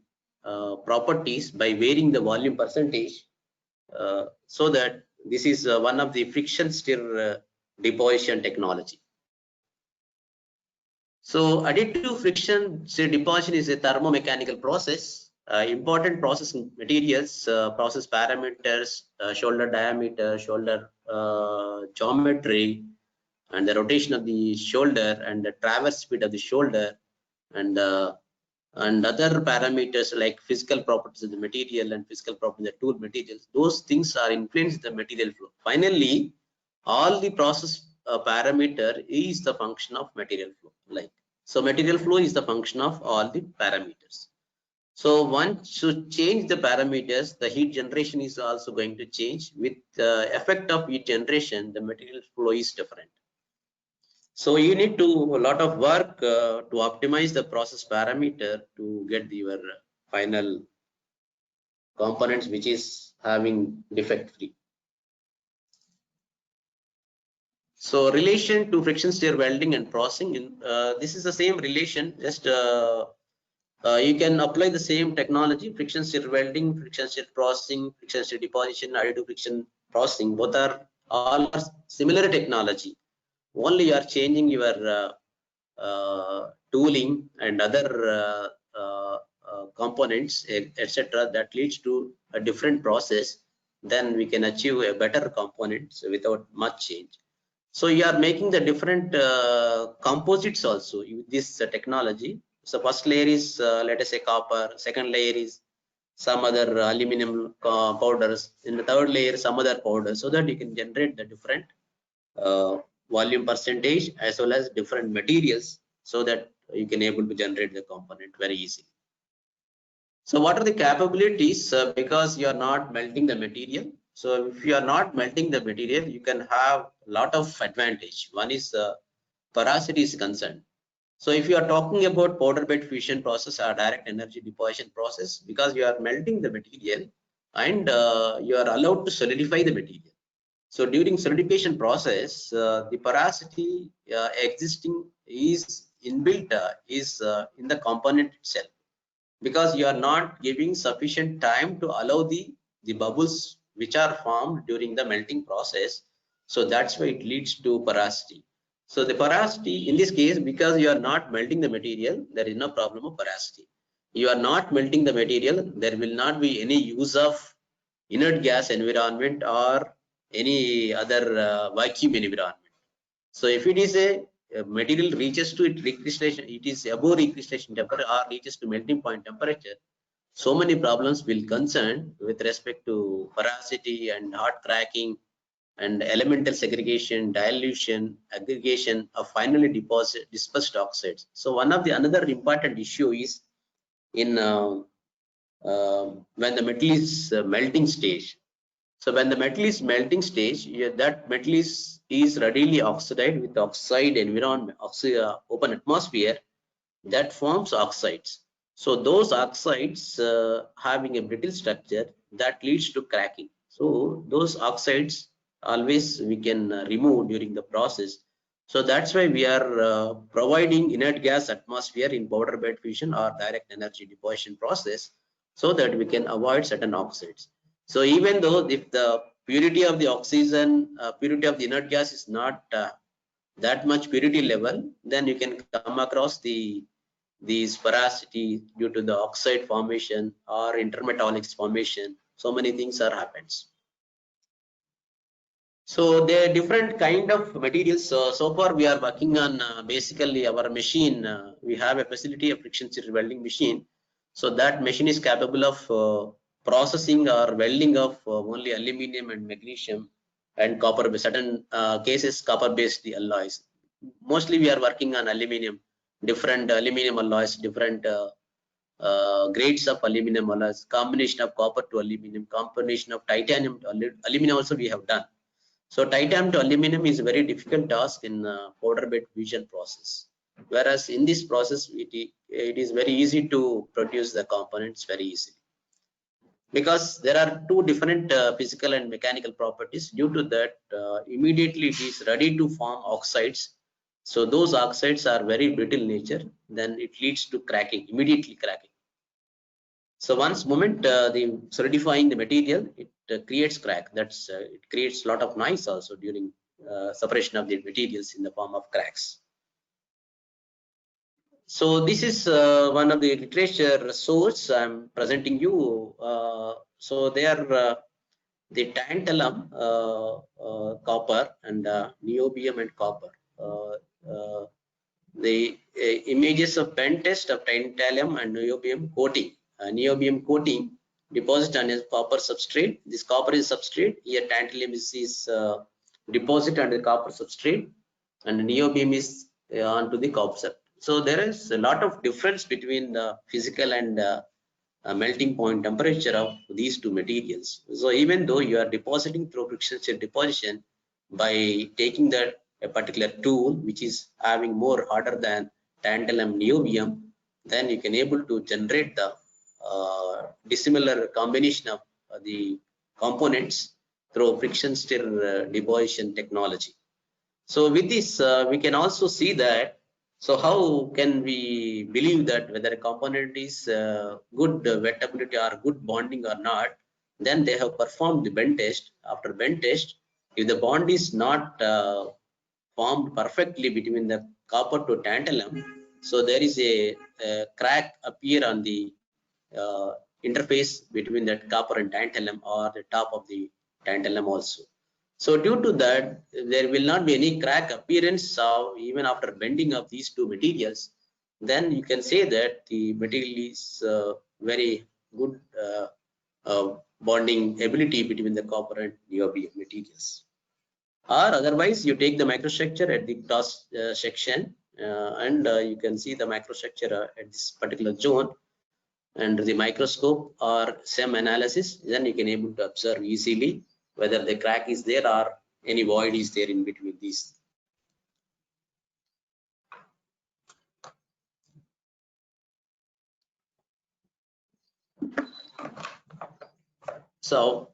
B: properties by varying the volume percentage, so that this is one of the friction stir deposition technology. So additive friction stir deposition is a thermomechanical process. Important process materials, process parameters, shoulder diameter, shoulder geometry, and the rotation of the shoulder and the traverse speed of the shoulder, and other parameters like physical properties of the material and physical properties of the tool materials. Those things are influencing the material flow. Finally, all the process parameter is the function of material flow. So material flow is the function of all the parameters. So once you change the parameters, the heat generation is also going to change. With the effect of heat generation, the material flow is different. So you need to a lot of work to optimize the process parameter to get your final components which is having defect free. So relation to friction stir welding and processing, this is the same relation, just you can apply the same technology, friction stir welding, friction stir processing, friction stir deposition, additive friction processing. Both are all are similar technology. Only you are changing your tooling and other components, etc. That leads to a different process. Then we can achieve a better components without much change. So you are making the different composites also with this technology. So first layer is let us say copper, second layer is some other aluminum powders, in the third layer some other powders, so that you can generate the different volume percentage as well as different materials, so that you can able to generate the component very easy. So what are the capabilities? Because you are not melting the material. So if you are not melting the material, you can have a lot of advantage. One is porosity is concerned. So if you are talking about powder bed fusion process or direct energy deposition process, because you are melting the material and you are allowed to solidify the material. So during solidification process, the porosity existing is inbuilt in the component itself, because you are not giving sufficient time to allow the bubbles which are formed during the melting process. So that's why it leads to porosity. So the porosity in this case, because you are not melting the material, there is no problem of porosity. You are not melting the material, there will not be any use of inert gas environment or any other vacuum environment. So if it is a material reaches to its recrystallization, it is above recrystallization temperature or reaches to melting point temperature, so many problems will concern with respect to porosity and hot cracking and elemental segregation, dilution, aggregation of finally dispersed oxides. So one of the another important issue is in when the metal is melting stage. So when the metal is melting stage, that metal is readily oxidized with oxide environment, open atmosphere, that forms oxides. So those oxides having a brittle structure, that leads to cracking. So those oxides always we can remove during the process. So that's why we are providing inert gas atmosphere in powder bed fusion or direct energy deposition process, so that we can avoid certain oxides. So even though if the purity of the oxygen, purity of the inert gas is not that much purity level, then you can come across these porosity due to the oxide formation or intermetallics formation. So many things are happens. So there are different kind of materials. So far we are working on basically our machine. We have a facility, a friction stir welding machine. So that machine is capable of processing or welding of only aluminum and magnesium and copper. Certain cases copper based alloys. Mostly we are working on aluminum, different aluminum alloys, different grades of aluminum alloys, combination of copper to aluminum, combination of titanium to aluminum also we have done. So titanium to aluminum is a very difficult task in powder bed fusion process. Whereas in this process, it is very easy to produce the components very easily, because there are two different physical and mechanical properties. Due to that, immediately it is ready to form oxides. So those oxides are very brittle nature, then it leads to cracking, immediately cracking. So once moment the solidifying the material, it creates crack. That's it creates a lot of noise also during separation of the materials in the form of cracks. So this is one of the literature source I'm presenting you. So they are the tantalum, copper, and niobium and copper. The images of bend test of tantalum and niobium coating. Niobium coating deposit on a copper substrate. This copper is substrate. Here tantalum is deposit on the copper substrate, and niobium is onto the copper substrate. So there is a lot of difference between the physical and melting point temperature of these two materials. So even though you are depositing through friction stir deposition, by taking that a particular tool which is having more harder than tantalum niobium, then you can able to generate the dissimilar combination of the components through friction stir deposition technology. So with this we can also see that So how can we believe that whether a component is good wettability or good bonding or not? Then they have performed the bend test. After bend test, if the bond is not formed perfectly between the copper to tantalum, so there is a crack appear on the interface between that copper and tantalum or the top of the tantalum also. So due to that, there will not be any crack appearance of even after bending of these two materials. Then you can say that the material is very good bonding ability between the copper and niobium materials. Or otherwise, you take the microstructure at the cross section and you can see the microstructure at this particular zone under the microscope or SEM analysis. Then you can able to observe easily whether the crack is there or any void is there in between these. So,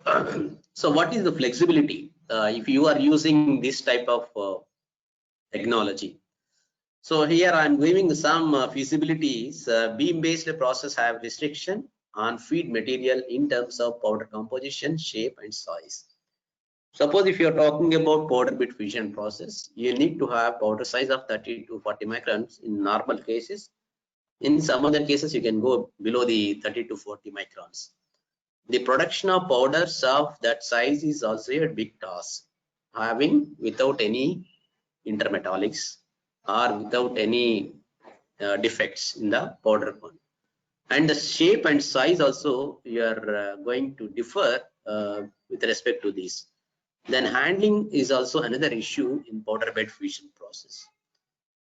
B: so what is the flexibility if you are using this type of technology? So here I am giving some feasibilities. Beam-based process have restriction on feed material in terms of powder composition, shape, and size. Suppose if you are talking about powder bed fusion process, you need to have powder size of 30 to 40 microns in normal cases. In some other cases, you can go below the 30 to 40 microns. The production of powders of that size is also a big task, having without any intermetallics or without any defects in the powder one. And the shape and size also you are going to differ with respect to this. Then handling is also another issue in powder bed fusion process.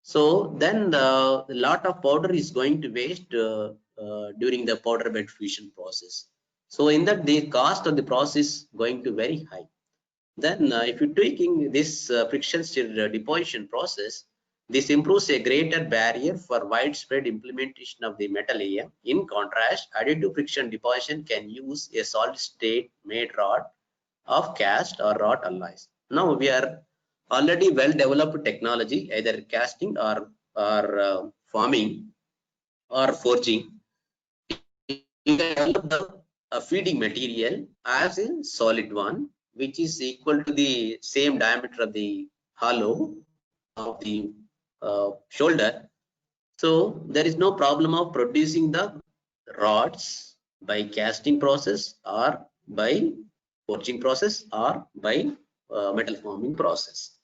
B: So then a lot of powder is going to waste during the powder bed fusion process. So in that the cost of the process going to very high. Then if you're taking this friction stir deposition process, this improves a greater barrier for widespread implementation of the metal AM. In contrast, additive friction deposition can use a solid state made rod of cast or wrought alloys. Now we are already well developed technology, either casting or forming or forging. You can develop a feeding material as a solid one, which is equal to the same diameter of the hollow of the shoulder. So there is no problem of producing the rods by casting process or by forging process or by metal forming process.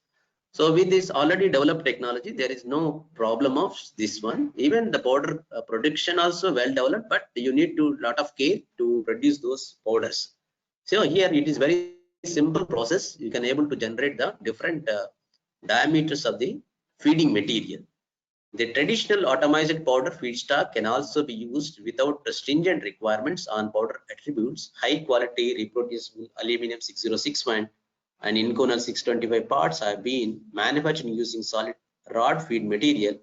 B: So with this already developed technology, there is no problem of this one. Even the powder production also well developed, but you need to lot of care to produce those powders. So here it is very simple process. You can able to generate the different diameters of the feeding material. The traditional atomized powder feedstock can also be used without stringent requirements on powder attributes. High quality reproducible aluminum 6061 and Inconel 625 parts have been manufactured using solid rod feed material,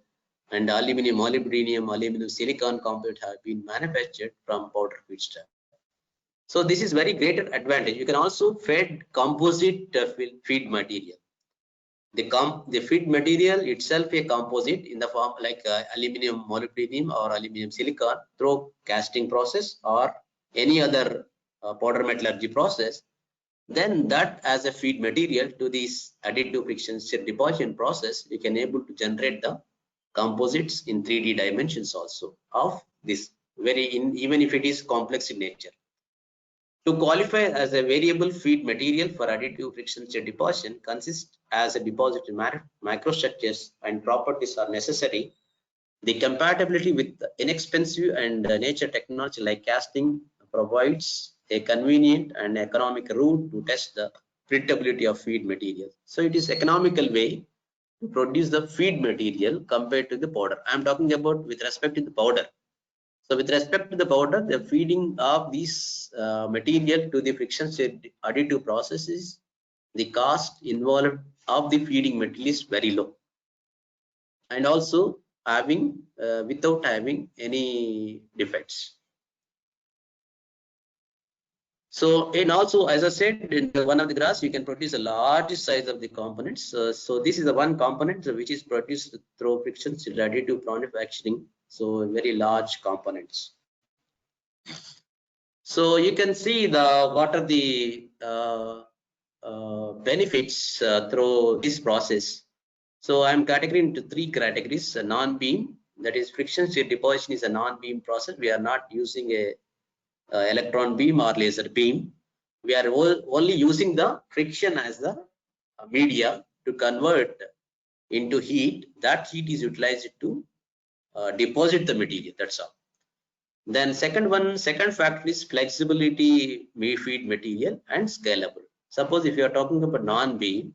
B: and aluminum molybdenum, aluminum silicon compound have been manufactured from powder feedstock. So this is very great advantage. You can also feed composite feed material. The feed material itself a composite in the form like aluminum molybdenum or aluminum silicon through casting process or any other powder metallurgy process. Then that as a feed material to this additive friction stir deposition process, you can able to generate the composites in 3D dimensions also of this even if it is complex in nature. To qualify as a variable feed material for additive friction stir deposition consists as a deposit in microstructures and properties are necessary. The compatibility with inexpensive and nature technology like casting provides a convenient and economic route to test the predictability of feed material. So it is economical way to produce the feed material compared to the powder. I am talking about with respect to the powder. So with respect to the powder, the feeding of this material to the friction stir additive processes, the cost involved of the feeding material is very low, and also having without having any defects. So, and also, as I said, in one of the graphs, you can produce a large size of the components. So this is the one component which is produced through friction additive manufacturing. So very large components. So you can see what are the benefits through this process. So I'm categorizing into three categories: a non-beam, that is friction stir deposition is a non-beam process. We are not using a electron beam or laser beam. We are only using the friction as the media to convert into heat. That heat is utilized to deposit the material. That's all. Then second factor is flexibility, feed material and scalable. Suppose if you are talking about non-beam,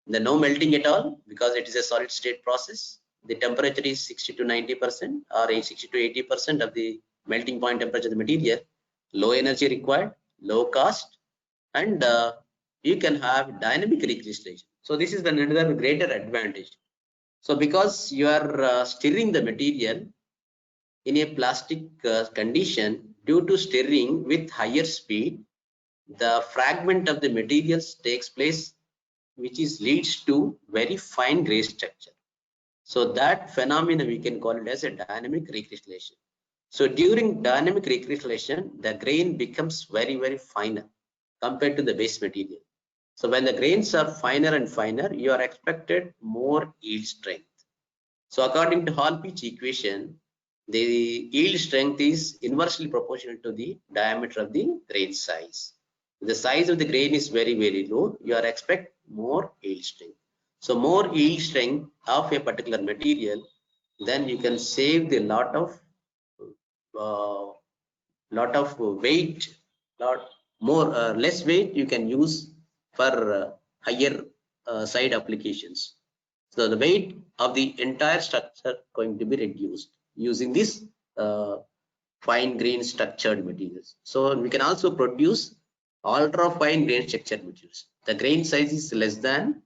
B: then no melting at all because it is a solid state process. The temperature is 60 to 90% or 60 to 80% of the melting point temperature of the material. Low energy required, low cost, and you can have dynamic recrystallization. So this is another greater advantage. So because you are stirring the material in a plastic condition, due to stirring with higher speed, the fragment of the materials takes place, which is leads to very fine grain structure. So that phenomenon we can call it as a dynamic recrystallization. So during dynamic recrystallization, the grain becomes very finer compared to the base material. So when the grains are finer and finer, you are expected more yield strength. So according to Hall-Peach equation, the yield strength is inversely proportional to the diameter of the grain size. If the size of the grain is very low, you are expect more yield strength. So more yield strength of a particular material, then you can save the lot of weight, less weight you can use for higher side applications. So the weight of the entire structure going to be reduced using this fine grain structured materials. So we can also produce ultra fine grain structured materials. The grain size is less than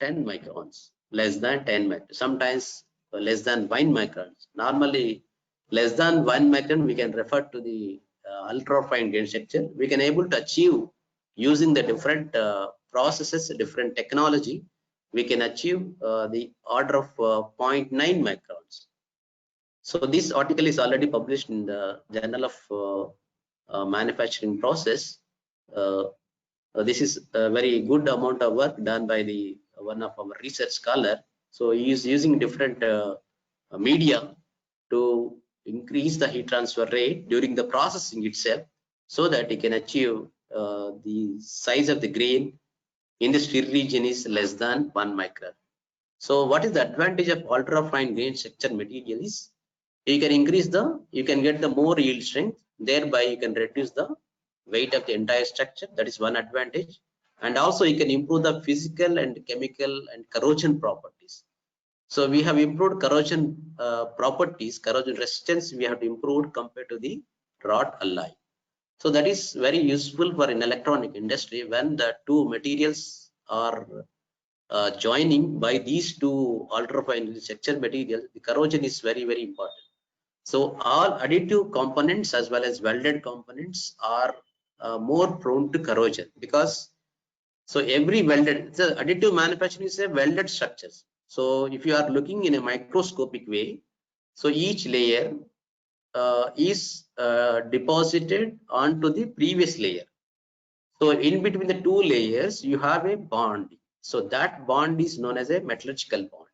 B: 10 microns, less than 10 microns, sometimes less than 1 microns. Normally less than 1 micron we can refer to the ultra fine grain structure. We can able to achieve using the different processes, different technology. We can achieve the order of 0.9 microns. So this article is already published in the Journal of Manufacturing Process. This is a very good amount of work done by the one of our research scholar. So he is using different media to increase the heat transfer rate during the processing itself, so that he can achieve the size of the grain in the stir region is less than 1 micron. So what is the advantage of ultra fine grain structure material is you can get the more yield strength, thereby you can reduce the weight of the entire structure. That is one advantage. And also you can improve the physical and chemical and corrosion properties. So we have improved corrosion properties, corrosion resistance we have improved compared to the wrought alloy. So that is very useful for an electronic industry when the two materials are joining by these two ultrafine structure materials. The corrosion is very important. So all additive components as well as welded components are more prone to corrosion, because so every welded, so additive manufacturing is a welded structures. So if you are looking in a microscopic way, so each layer is deposited onto the previous layer. So in between the two layers, you have a bond. So that bond is known as a metallurgical bond.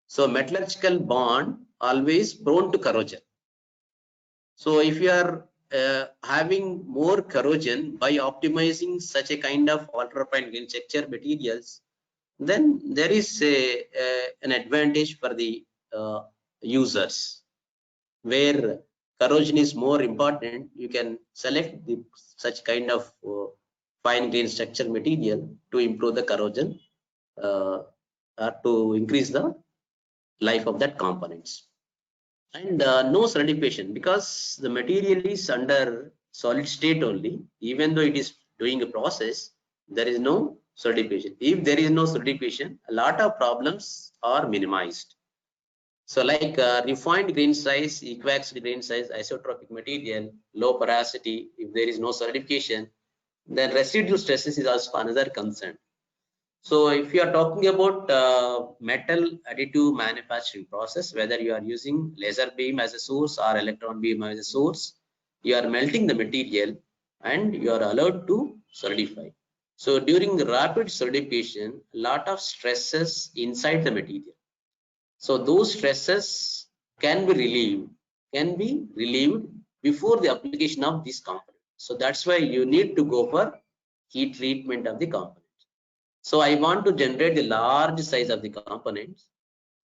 B: So metallurgical bond always prone to corrosion. So if you are having more corrosion by optimizing such a kind of ultrafine grain structure materials, then there is an advantage for the users. Where corrosion is more important, you can select such kind of fine grain structure material to improve the corrosion or to increase the life of that components. And no solidification, because the material is under solid state only. Even though it is doing a process, there is no solidification. If there is no solidification, a lot of problems are minimized. So like refined grain size, equiaxial grain size, isotropic material, low porosity, if there is no solidification, Then residual stresses is also another concern. So if you are talking about metal additive manufacturing process, whether you are using laser beam as a source or electron beam as a source, you are melting the material and you are allowed to solidify. So during the rapid solidification, a lot of stresses inside the material. So those stresses can be relieved before the application of this component. So that's why you need to go for heat treatment of the component. So I want to generate the large size of the components.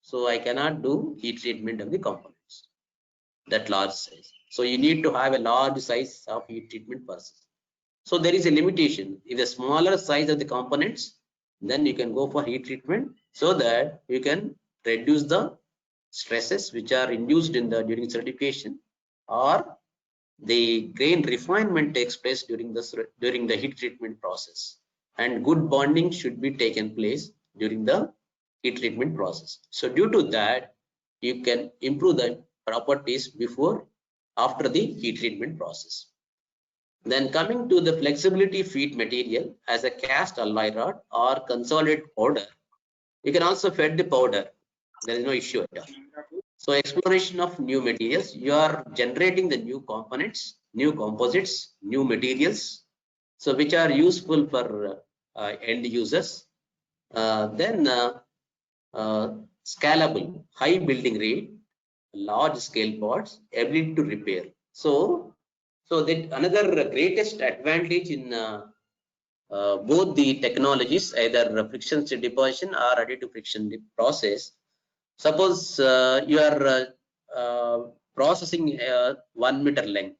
B: So I cannot do heat treatment of the components, that large size. So you need to have a large size of heat treatment process. So there is a limitation. If the smaller size of the components, then you can go for heat treatment so that you can reduce the stresses which are induced in the during certification, or the grain refinement takes place during the heat treatment process, and good bonding should be taken place during the heat treatment process. So due to that, you can improve the properties before after the heat treatment process. Then coming to the flexibility feed material as a cast alloy rod or consolidated powder, you can also feed the powder. There is no issue at all. So exploration of new materials, you are generating the new components, new composites, new materials, so which are useful for end users. Then scalable, high building rate, large scale parts, ability to repair. So that another greatest advantage in both the technologies, either friction stir deposition or additive friction process. Suppose you are processing 1 meter length,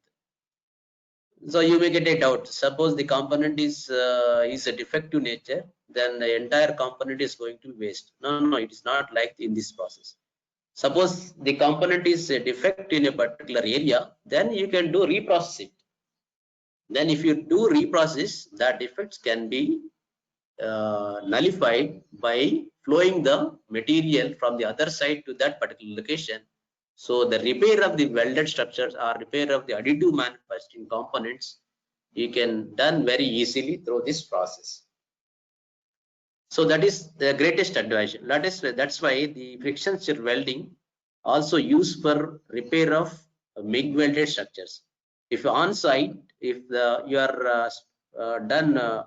B: so you may get a doubt. Suppose the component is a defective nature, then the entire component is going to waste. No, it is not like in this process. Suppose the component is a defect in a particular area, then you can do reprocess it. Then if you do reprocess, that defects can be nullified by flowing the material from the other side to that particular location. So the repair of the welded structures or repair of the additive manufacturing components, you can done very easily through this process. So that is the greatest advantage. That's why the friction stir welding also used for repair of MIG welded structures. If on site, if you are done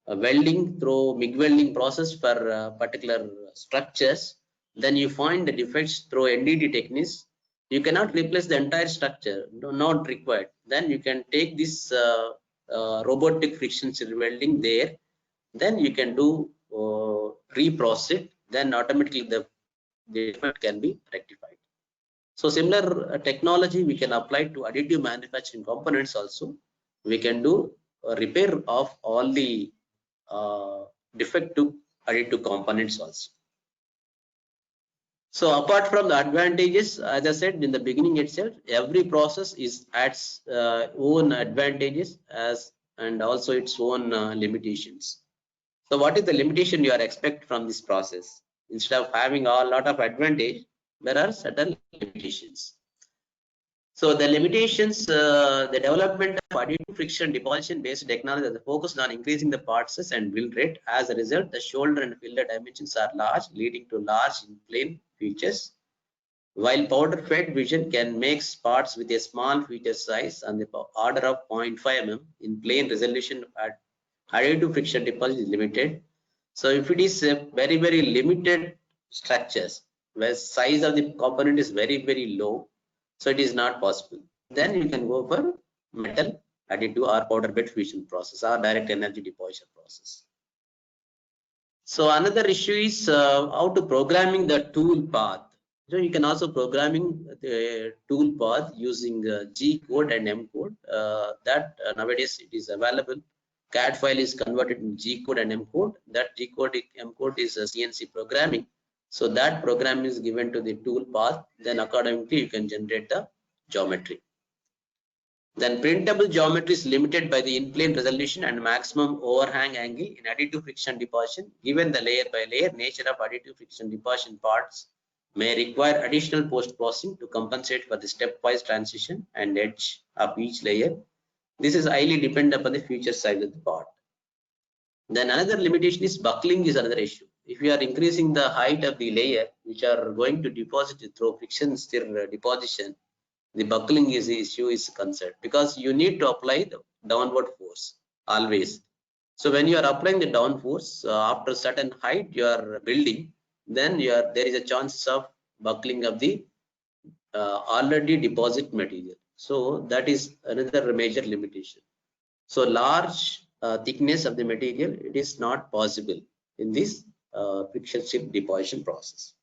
B: welding through MIG welding process for particular structures, then you find the defects through NDT techniques. You cannot replace the entire structure, not required. Then you can take this robotic friction stir welding there. Then you can do reprocess it. Then automatically the defect can be rectified. So similar technology we can apply to additive manufacturing components also. We can do a repair of all the defective additive components also. So apart from the advantages, as I said in the beginning itself, every process adds own advantages and also its own limitations. So what is the limitation you are expect from this process? Instead of having a lot of advantage, there are certain limitations. So the limitations, the development of additive friction deposition based technology is focused on increasing the part size and build rate. As a result, the shoulder and fillet dimensions are large, leading to large in-plane features. While powder fed vision can make parts with a small feature size on the order of 0.5 mm, in plane resolution at additive friction deposit is limited. So if it is a very, very limited structures where size of the component is very, very low, so it is not possible. Then you can go for metal additive or powder bed fusion process or direct energy deposition process. So another issue is how to programming the tool path. So you can also programming the tool path using G code and M code. Nowadays it is available. CAD file is converted in G code and M code. That G code M code is a CNC programming. So that program is given to the tool path. Then accordingly you can generate the geometry. Then printable geometry is limited by the in-plane resolution and maximum overhang angle in additive friction deposition. Given the layer by layer nature of additive friction deposition parts may require additional post-processing to compensate for the stepwise transition and edge of each layer. This is highly dependent upon the future size of the part. Then another limitation is buckling is another issue. If you are increasing the height of the layer, which are going to deposit through friction stir deposition, the buckling is the issue is concerned, because you need to apply the downward force always. So when you are applying the down force after certain height you are building, then there is a chance of buckling of the already deposit material. So that is another major limitation. So large thickness of the material, it is not possible in this friction stir deposition process.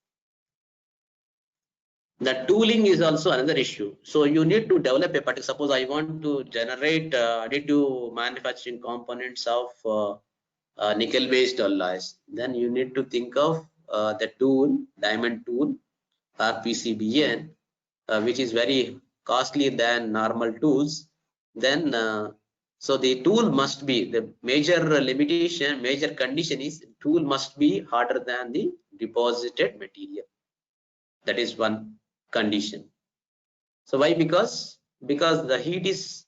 B: The tooling is also another issue. So you need to develop a particular, suppose I want to generate additive manufacturing components of nickel based alloys, then you need to think of the tool, diamond tool or PCBN, which is very costly than normal tools. Then so the tool must be, the major limitation, major condition is tool must be harder than the deposited material. That is one condition. So why? Because the heat is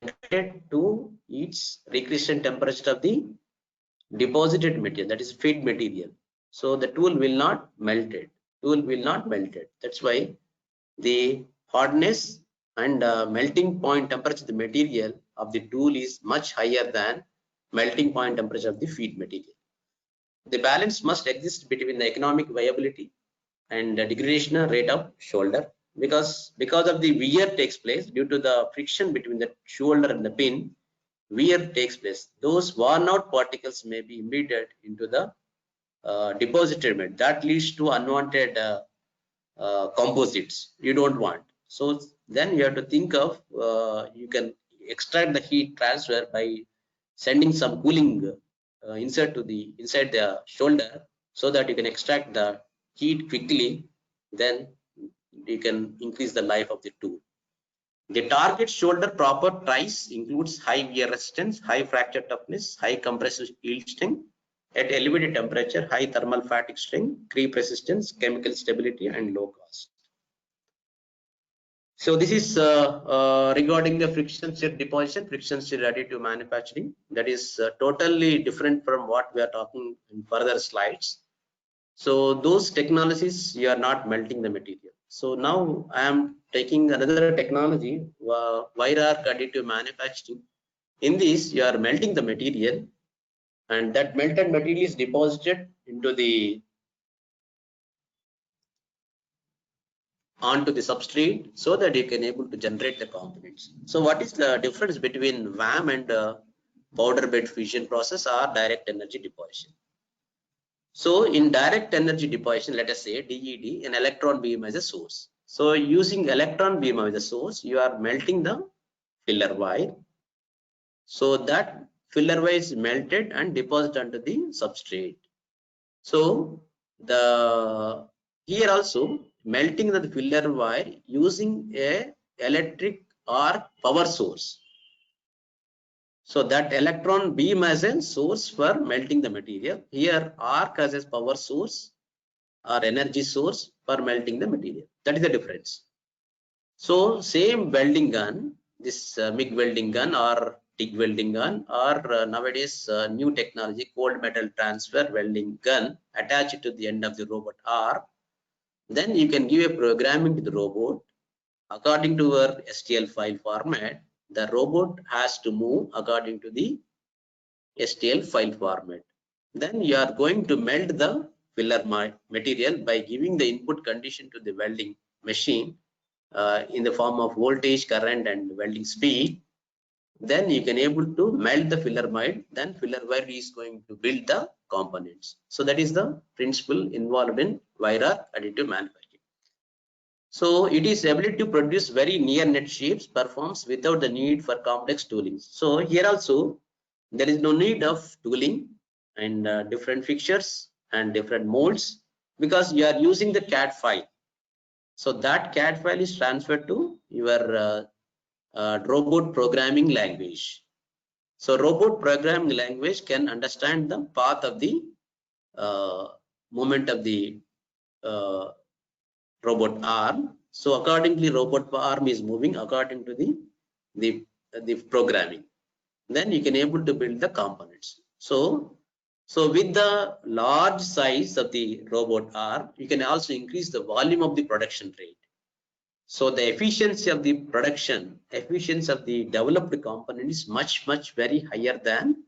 B: generated to its recreation temperature of the deposited material, that is feed material. So the tool will not melt it. Tool will not melt it. That's why the hardness and melting point temperature of the material of the tool is much higher than melting point temperature of the feed material. The balance must exist between the economic viability and the degradation rate of shoulder, because of the wear takes place due to the friction between the shoulder and the pin. Wear takes place. Those worn out particles may be embedded into the deposited material. That leads to unwanted composites you don't want. So then you have to think of you can extract the heat transfer by sending some cooling inside the shoulder, so that you can extract the heat quickly. Then you can increase the life of the tool. The target shoulder properties includes high wear resistance, high fracture toughness, high compressive yield strength at elevated temperature, high thermal fatigue strength, creep resistance, chemical stability, and low cost. So this is regarding the friction stir deposition, friction stir additive manufacturing. That is totally different from what we are talking in further slides. So those technologies, you are not melting the material. So now I am taking another technology, wire arc additive manufacturing. In this, you are melting the material, and that melted material is deposited into the onto the substrate, so that you can able to generate the components. So what is the difference between VAM and powder bed fusion process or direct energy deposition? So in direct energy deposition, let us say DED, an electron beam as a source. So using electron beam as a source, you are melting the filler wire. So that filler wire is melted and deposited onto the substrate. So here also melting the filler wire using a electric or power source. So that electron beam as a source for melting the material. Here arc as a power source or energy source for melting the material. That is the difference. So same welding gun, this MIG welding gun or TIG welding gun, or nowadays new technology cold metal transfer welding gun attached to the end of the robot arm. Then you can give a programming to the robot according to our STL file format. The robot has to move according to the STL file format. Then you are going to melt the filler material by giving the input condition to the welding machine in the form of voltage, current, and welding speed. Then you can able to melt the filler wire. Then filler wire is going to build the components. So that is the principle involved in wire arc additive manufacturing. So it is ability to produce very near net shapes, performs without the need for complex tooling. So here also there is no need of tooling and different fixtures and different molds, because you are using the CAD file. So that CAD file is transferred to your robot programming language. So robot programming language can understand the path of the movement of the robot arm. So accordingly, robot arm is moving according to the the programming. Then you can able to build the components. So with the large size of the robot arm, you can also increase the volume of the production rate. So the efficiency of the production, efficiency of the developed component is much very higher than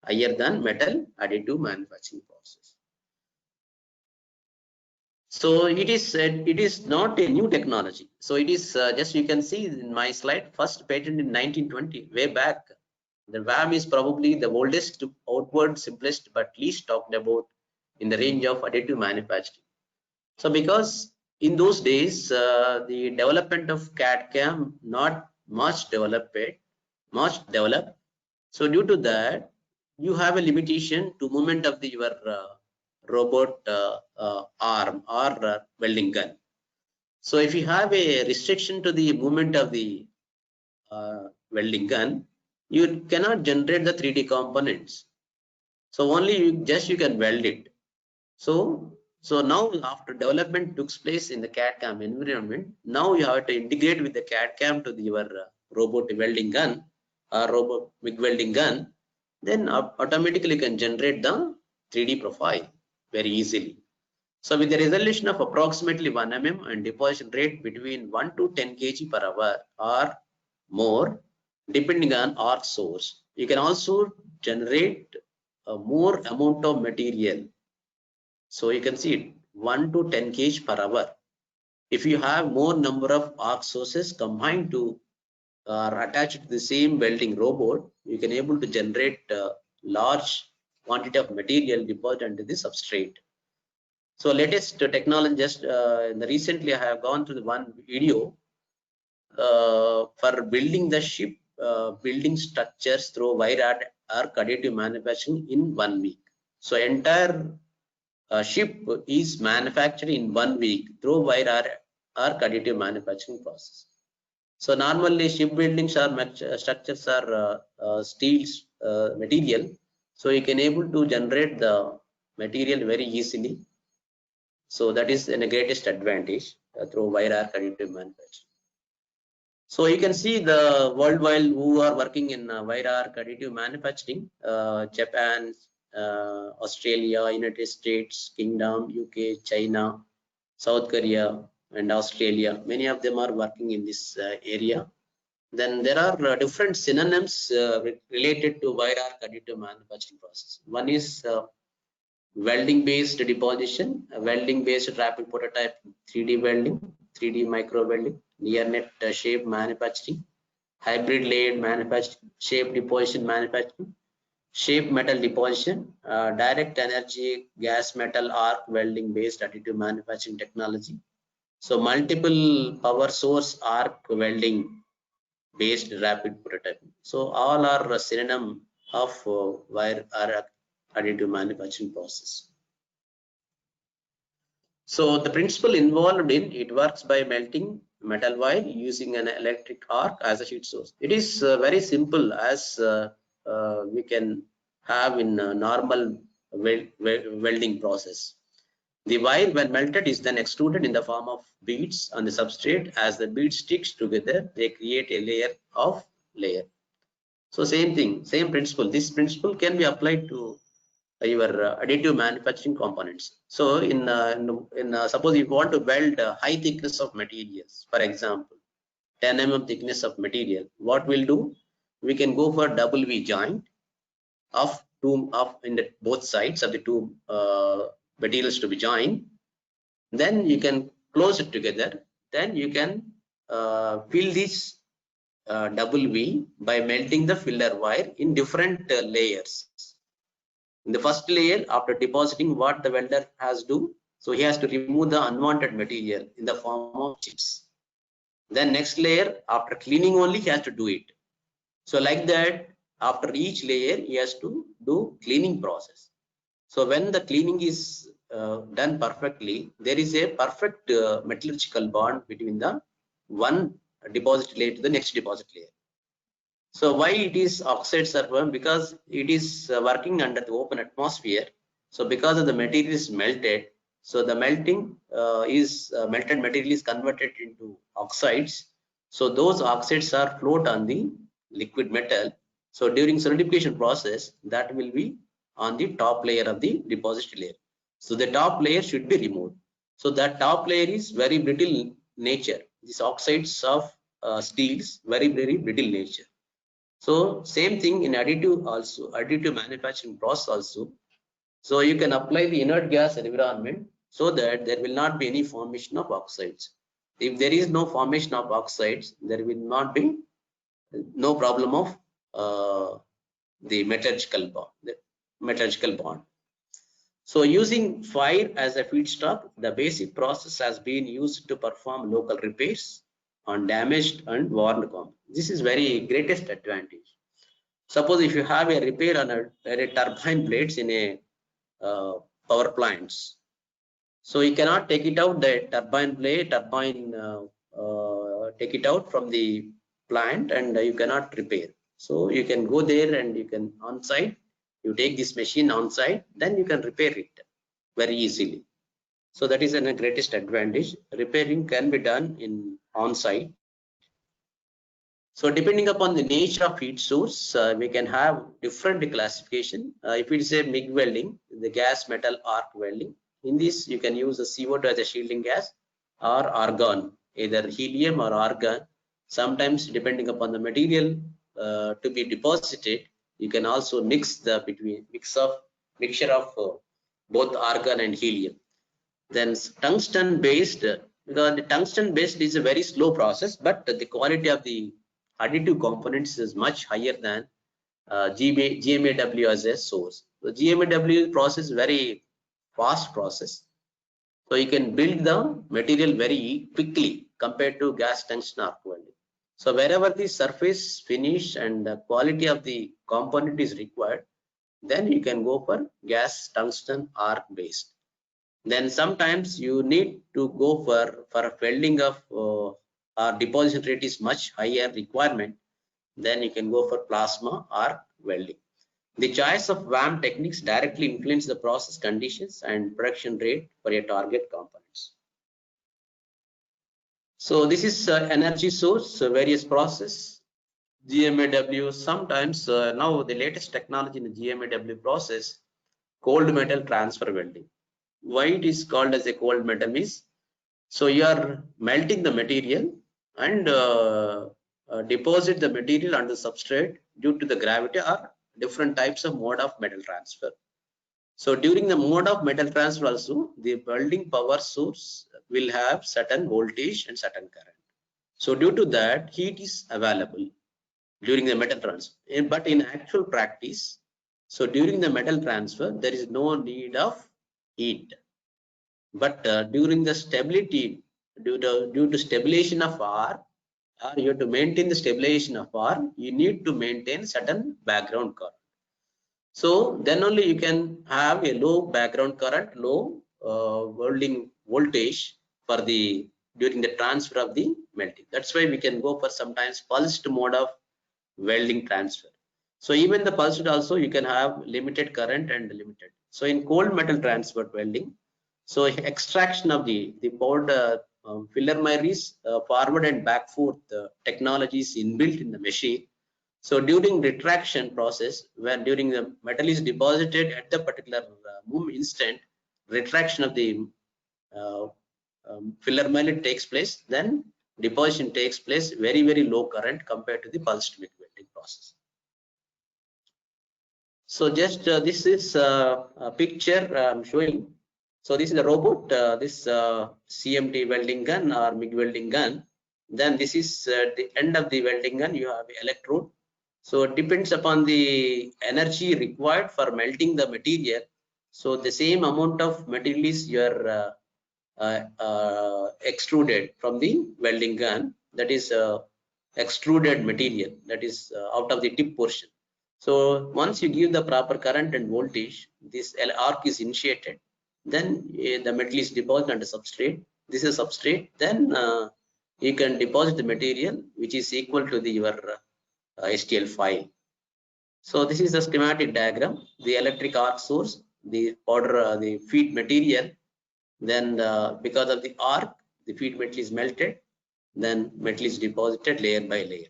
B: metal additive manufacturing process. So it is not a new technology. So it is just, you can see in my slide, first patent in 1920, way back. The VAM is probably the oldest, outward, simplest, but least talked about in the range of additive manufacturing. So because in those days, the development of CAD/CAM not much developed. So due to that, you have a limitation to movement of your robot arm or welding gun. So if you have a restriction to the movement of the welding gun, you cannot generate the 3D components. So only you can weld it. So now after development took place in the CAD/CAM environment, now you have to integrate with the CAD/CAM to your robot welding gun or robot MIG welding gun. Then automatically you can generate the 3D profile very easily. So with the resolution of approximately 1 mm and deposition rate between 1 to 10 kg per hour or more, depending on arc source, you can also generate a more amount of material. So you can see it 1 to 10 kg per hour. If you have more number of arc sources combined to or attached to the same welding robot, you can able to generate large quantity of material deposited into the substrate. So latest technology, just recently I have gone through the one video for building the ship building structures through wire arc additive manufacturing in 1 week. So entire ship is manufactured in 1 week through wire arc additive manufacturing process. So normally shipbuildings are structures are steel material, so you can able to generate the material very easily. So that is the greatest advantage through wire arc additive manufacturing. So you can see the worldwide who are working in wire arc additive manufacturing: Japan, Australia, United States, Kingdom, UK, China, South Korea, and Australia. Many of them are working in this area. Then there are different synonyms related to wire arc additive manufacturing process. One is welding based deposition, welding based rapid prototype, 3D welding, 3D micro welding, near net shape manufacturing, hybrid layered manufacturing, shape deposition manufacturing, shape metal deposition, direct energy gas metal arc welding based additive manufacturing technology. So multiple power source arc welding based rapid prototyping. So all are a synonym of wire arc additive manufacturing process. So the principle involved in it works by melting metal wire using an electric arc as a heat source. It is very simple, as we can have in a normal welding process. The wire, when melted, is then extruded in the form of beads on the substrate. As the bead sticks together, they create a layer. So same thing, same principle. This principle can be applied to your additive manufacturing components. So suppose you want to weld high thickness of materials, for example 10 mm thickness of material, what we'll do, we can go for double V joint of both sides of the two materials to be joined. Then you can close it together. Then you can fill this double V by melting the filler wire in different layers. In the first layer, after depositing, what the welder has to do, so he has to remove the unwanted material in the form of chips. Then next layer, after cleaning only, he has to do it. So like that, after each layer, he has to do cleaning process. So when the cleaning is done perfectly, there is a perfect metallurgical bond between the one deposit layer to the next deposit layer. So why it is oxides are formed? Because it is working under the open atmosphere. So because of the material is melted, so the melting melted material is converted into oxides. So those oxides are float on the liquid metal. So during solidification process, that will be on the top layer of the deposit layer. So the top layer should be removed. So that top layer is very brittle nature. These oxides of steels very brittle nature. So same thing in additive also, additive manufacturing process also. So you can apply the inert gas environment so that there will not be any formation of oxides. If there is no formation of oxides, there will not be no problem of the metallurgical bond. So using fire as a feedstock, the basic process has been used to perform local repairs on damaged and worn components. This is very greatest advantage. Suppose if you have a repair on a turbine blades in a power plants, so you cannot take it out the turbine blade, take it out from the plant, and you cannot repair. So you can go there and you can on site, you take this machine on site, then you can repair it very easily. So that is the greatest advantage. Repairing can be done in on site. So depending upon the nature of heat source, we can have different classification. If it is a MIG welding, the gas metal arc welding, in this you can use the CO2 as a shielding gas or argon, either helium or argon. Sometimes depending upon the material to be deposited, you can also mix the mixture of both argon and helium. Then tungsten based, because the tungsten based is a very slow process, but the quality of the additive components is much higher than GMAW as a source. The GMAW process is very fast process, so you can build the material very quickly compared to gas tungsten arc welding. So wherever the surface finish and the quality of the component is required, then you can go for gas tungsten arc based. Then sometimes you need to go for a welding of our deposition rate is much higher requirement, then you can go for plasma arc welding. The choice of VAM techniques directly influence the process conditions and production rate for your target components. So this is energy source, various process, GMAW. Sometimes now the latest technology in the GMAW process, cold metal transfer welding. Why it is called as a cold metal means, so you are melting the material and deposit the material under substrate due to the gravity or different types of mode of metal transfer. So during the mode of metal transfer also, the welding power source will have certain voltage and certain current. So due to that, heat is available during the metal transfer. But in actual practice, so during the metal transfer, there is no need of heat. But during the stability, due to stabilization of R, you have to maintain the stabilization of R, you need to maintain certain background current. So then only you can have a low background current, low welding voltage for the during the transfer of the melting. That's why we can go for sometimes pulsed mode of welding transfer. So even the pulsed also you can have limited current and limited. So in cold metal transfer welding, so extraction of the powder filler memories, forward and back forth technologies inbuilt in the machine. So during retraction process, when during the metal is deposited at the particular instant, retraction of the filler metal takes place, then deposition takes place very low current compared to the pulsed MIG welding process. So just this is a picture I'm showing. So this is a robot, this CMT welding gun or MIG welding gun. Then this is the end of the welding gun, you have electrode. So it depends upon the energy required for melting the material. So the same amount of material is your extruded from the welding gun, that is extruded material, that is out of the tip portion. So once you give the proper current and voltage, this arc is initiated, then the metal is deposited under substrate. This is substrate, then you can deposit the material which is equal to the your STL file. So this is the schematic diagram, the electric arc source, the powder, the feed material, then because of the arc, the feed metal is melted, then metal is deposited layer by layer.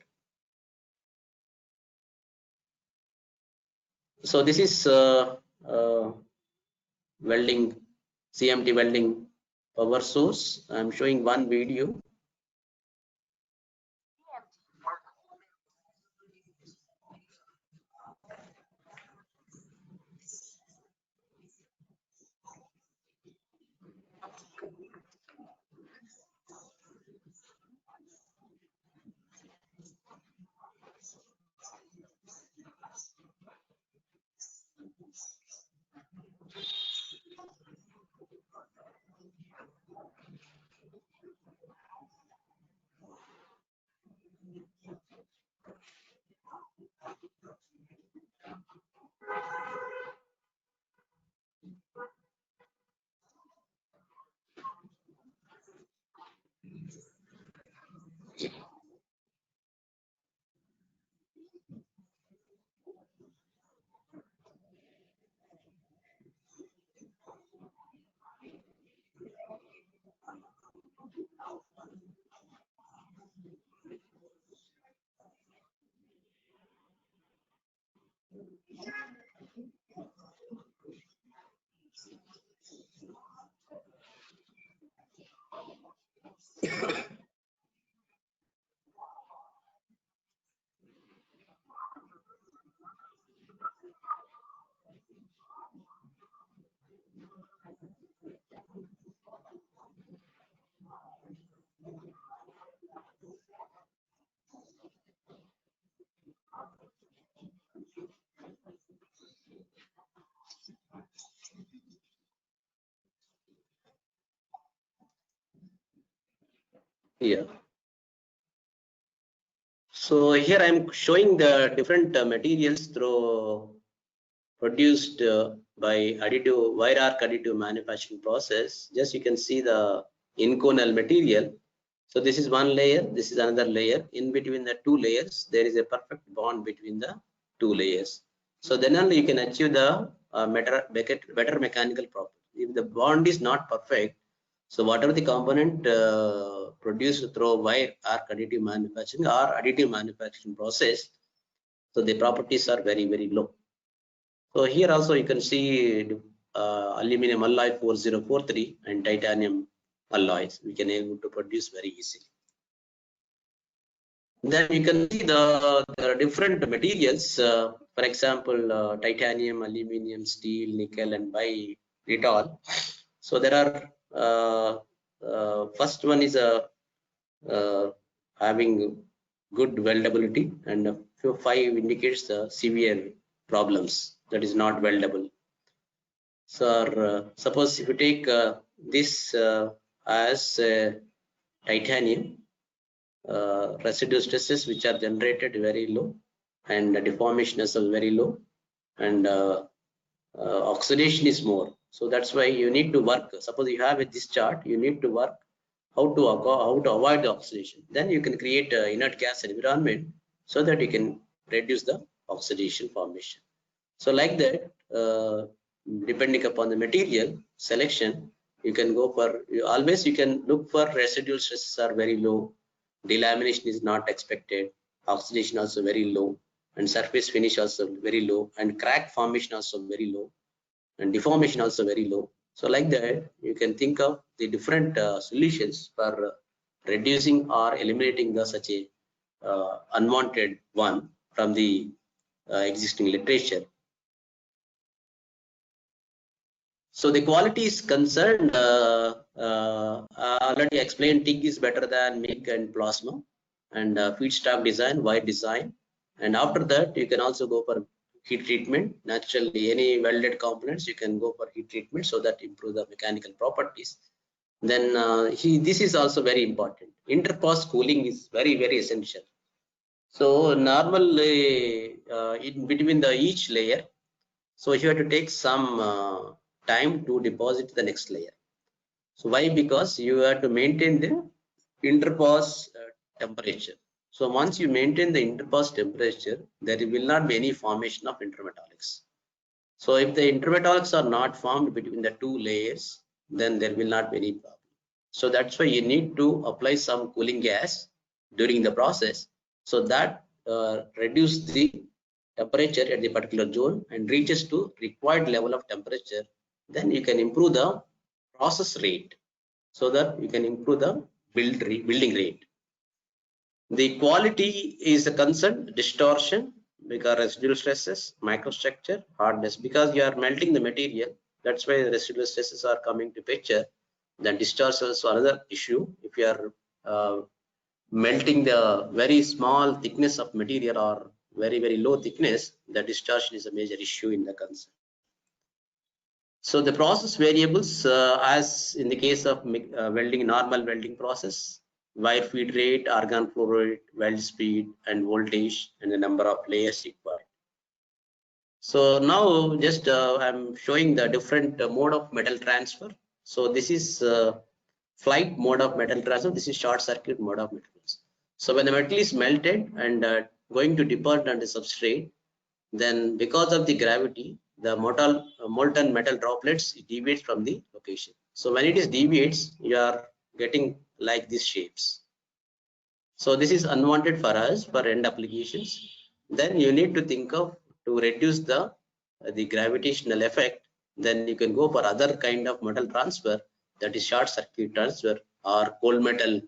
B: So this is welding, CMT welding power source. I'm showing one video. Yeah. So here I'm showing the different materials through produced by additive wire arc additive manufacturing process. Just you can see the inconel material. So this is one layer, this is another layer. In between the two layers, there is a perfect bond between the two layers. So then only you can achieve the better mechanical property. If the bond is not perfect, so whatever the component produced through wire arc additive manufacturing or additive manufacturing process, so the properties are very, very low. So here also you can see aluminum alloy 4043 and titanium alloys we can able to produce very easily. Then you can see the different materials, for example, titanium, aluminum, steel, nickel, and bitol. So there are first one is having good weldability, and 5 indicates the severe problems that is not weldable. So suppose if you take this as titanium, residue stresses which are generated very low, and deformation is very low, and oxidation is more. So that's why you need to work. Suppose you have this chart, you need to work how to avoid the oxidation. Then you can create an inert gas environment so that you can reduce the oxidation formation. So like that, depending upon the material selection, you can go for, always you can look for residual stresses are very low, delamination is not expected, oxidation also very low, and surface finish also very low, and crack formation also very low, and deformation also very low. So like that, you can think of the different solutions for reducing or eliminating the such a unwanted one from the existing literature. So the quality is concerned, already explained, TIG is better than MIG and plasma, and feedstock design, wire design. And after that, you can also go for heat treatment. Naturally, any welded components, you can go for heat treatment so that improve the mechanical properties. Then this is also very important. Interpass cooling is very, very essential. So normally in between each layer, so you have to take some time to deposit the next layer. So why? Because you have to maintain the interpass temperature. So once you maintain the interpass temperature, there will not be any formation of intermetallics. So if the intermetallics are not formed between the two layers, then there will not be any problem. So that's why you need to apply some cooling gas during the process, so that reduce the temperature at the particular zone and reaches to required level of temperature, then you can improve the process rate so that you can improve the building rate. The quality is a concern, distortion because residual stresses, microstructure, hardness, because you are melting the material. That's why the residual stresses are coming to picture. Then distortion is another issue. If you are melting the very small thickness of material or very low thickness, the distortion is a major issue in the concern. So the process variables, as in the case of welding, normal welding process, wire feed rate, argon flow rate, weld speed, and voltage, and the number of layers required. So now just I'm showing the different mode of metal transfer. So this is flight mode of metal transfer. This is short circuit mode of metal transfer. So when the metal is melted and going to depart on the substrate, then because of the gravity, the molten metal droplets deviates from the location. So when it is deviates, you are getting like these shapes. So this is unwanted for us for end applications. Then you need to think of to reduce the gravitational effect. Then you can go for other kind of metal transfer, that is short circuit transfer or cold metal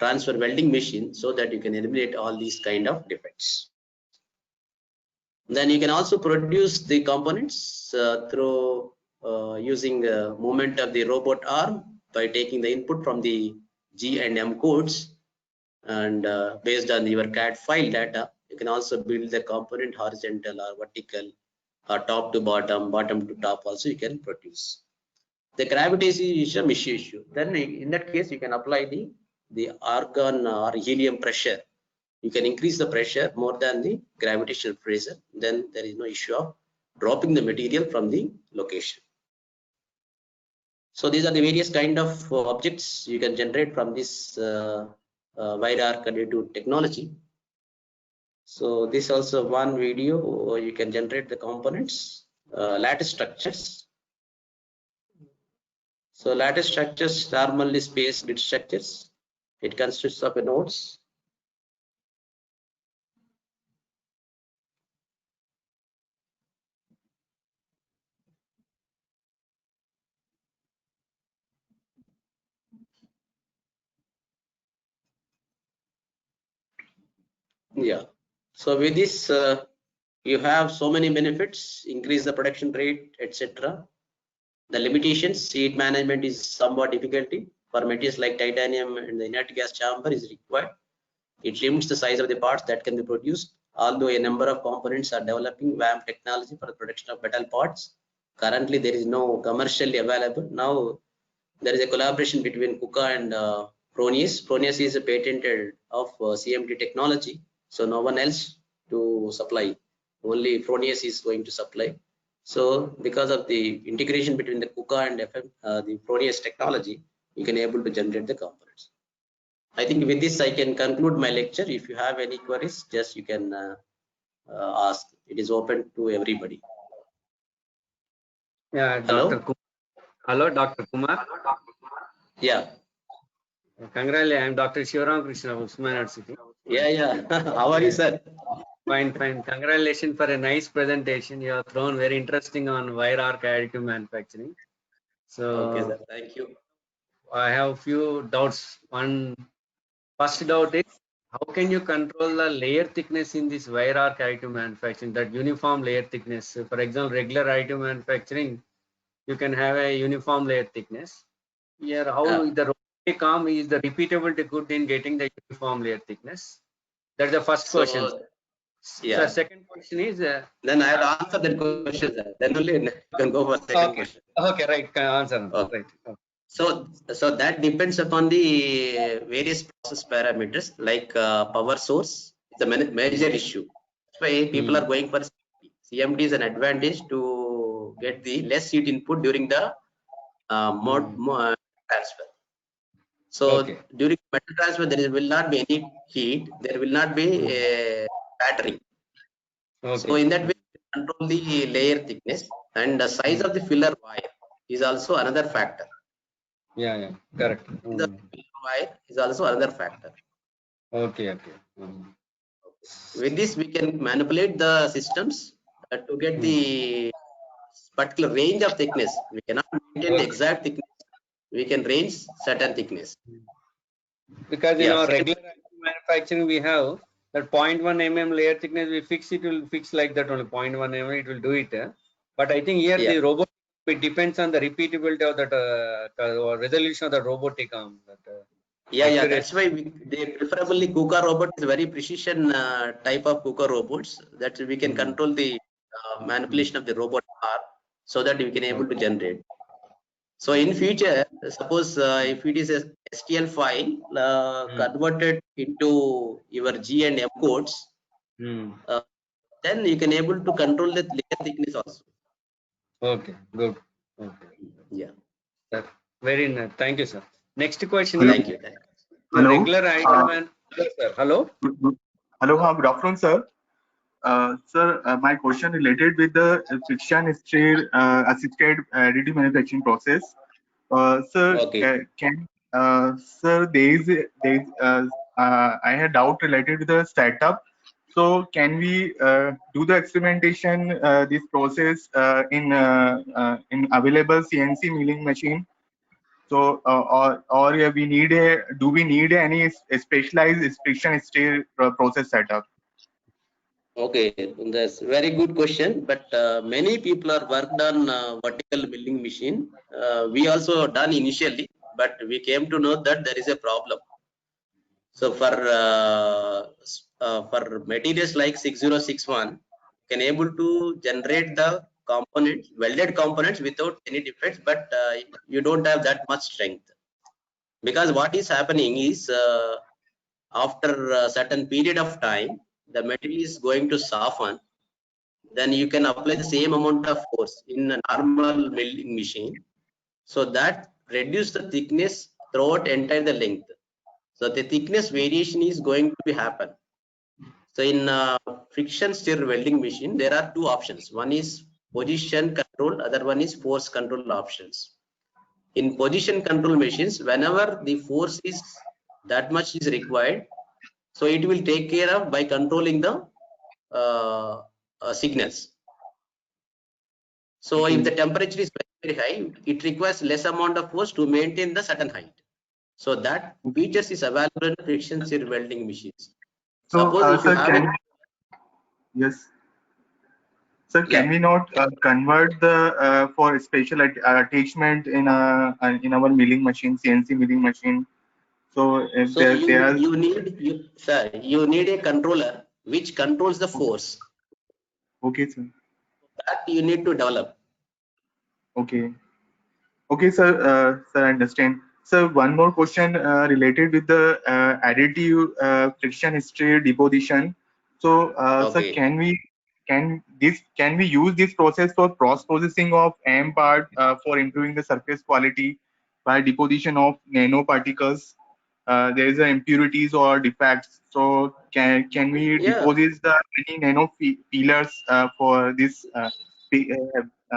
B: transfer welding machine, so that you can eliminate all these kind of defects. Then you can also produce the components through using the movement of the robot arm by taking the input from the G and M codes, and based on your CAD file data, you can also build the component horizontal or vertical or top to bottom, bottom to top also you can produce. The gravity is a issue. Then in that case you can apply the argon or helium pressure. You can increase the pressure more than the gravitational pressure, then there is no issue of dropping the material from the location. So these are the various kind of objects you can generate from this wire arc additive technology. So this also one video, you can generate the components, lattice structures. So lattice structures normally space grid structures. It consists of nodes. Yeah. So with this, you have so many benefits: increase the production rate, etc. The limitations: heat management is somewhat difficulty for materials like titanium, and the inert gas chamber is required. It limits the size of the parts that can be produced. Although a number of components are developing VAM technology for the production of metal parts, currently there is no commercially available. Now there is a collaboration between KUKA and Fronius. Fronius is a patented of CMT technology, so no one else to supply. Only Fronius is going to supply. So because of the integration between the KUKA and the Fronius technology, you can able to generate the components. I think with this I can conclude my lecture. If you have any queries, just you can ask. It is open to everybody.
C: Yeah,
B: Hello?
C: Dr. Hello, Dr. Kumar.
B: Yeah.
C: Congratulations, I am Dr. Shivaram Krishna of Usman University.
B: Yeah. How are you, sir?
C: Fine. Congratulations for a nice presentation. You have thrown very interesting on wire arc additive manufacturing. So,
B: Okay, sir. Thank you.
C: I have few doubts. First doubt is, how can you control the layer thickness in this wire arc additive manufacturing, that uniform layer thickness? So for example, regular additive manufacturing, you can have a uniform layer thickness. Here, how the robotic arm is the repeatability good in getting the uniform layer thickness? That's the first question.
B: Yeah.
C: So second question is.
B: Then I'll answer that question, sir. Then only you can go for second question.
C: Okay, right. Answer.
B: Okay.
C: Right. Okay.
B: So that depends upon the various process parameters, like power source. It's a major issue. That's why people are going for CMT. CMT is an advantage to get the less heat input during the transfer. So during metal transfer, there will not be any heat. There will not be battering. So in that way, control the layer thickness, and the size of the filler wire is also another factor.
C: Yeah, correct.
B: The filler wire is also another factor.
C: Okay.
B: With this, we can manipulate the systems to get the particular range of thickness. We cannot maintain the exact thickness. We can range certain thickness.
C: Because in
B: Yeah,
C: our
B: second-
C: regular manufacturing, we have that 0.1 mm layer thickness. We fix it, will fix like that only 0.1 mm. It will do it. But I think here
B: Yeah.
C: the robot, it depends on the repeatability of that or resolution of the robotic arm.
B: Yeah,
C: accuracy.
B: that's why they preferably KUKA robot is very precision type of KUKA robots that we can control the manipulation of the robot arm so that we can able to generate. So in future, suppose if it is a STL file converted into your G and M codes, then you can able to control the layer thickness also.
C: Okay, good. Okay.
B: Yeah.
C: Sir, very nice. Thank you, sir. Next question
B: Thank
C: is
B: you.
C: the
D: Hello.
C: regular item and yes, sir. Hello.
D: Hello, good afternoon, sir. Sir, my question related with the friction stir assisted additive manufacturing process. Sir,
B: Okay.
D: sir, I had doubt related with the startup. So, can we do the experimentation this process in available CNC milling machine? So, or yeah, do we need any specialized friction stir process setup?
B: Okay, that's very good question. But many people are worked on vertical milling machine. We also done initially, but we came to know that there is a problem. So for materials like 6061, can able to generate the components, welded components without any defects, but you don't have that much strength. Because what is happening is after a certain period of time, the material is going to soften. Then you can apply the same amount of force in a normal milling machine. So that reduce the thickness throughout entire the length. So the thickness variation is going to be happen. So in friction stir welding machine, there are two options. One is position control, other one is force control options. In position control machines, whenever the force is that much is required, so it will take care of by controlling the signals. So if the temperature is very high, it requires less amount of force to maintain the certain height. So that features is available in friction stir welding machines.
D: So,
B: Suppose if you
D: sir,
B: have
D: yes. Sir, can we not convert the for special attachment in our milling machine, CNC milling machine? So if
B: so
D: there
B: you need a controller which controls the force.
D: okay, sir.
B: That you need to develop.
D: Okay. Okay, sir. Sir, I understand. Sir, one more question related with the additive friction stir deposition. So, sir,
B: Okay.
D: can we use this process for cross processing of AM part for improving the surface quality by deposition of nanoparticles? There is impurities or defects. So, can we deposit the any nano peelers for this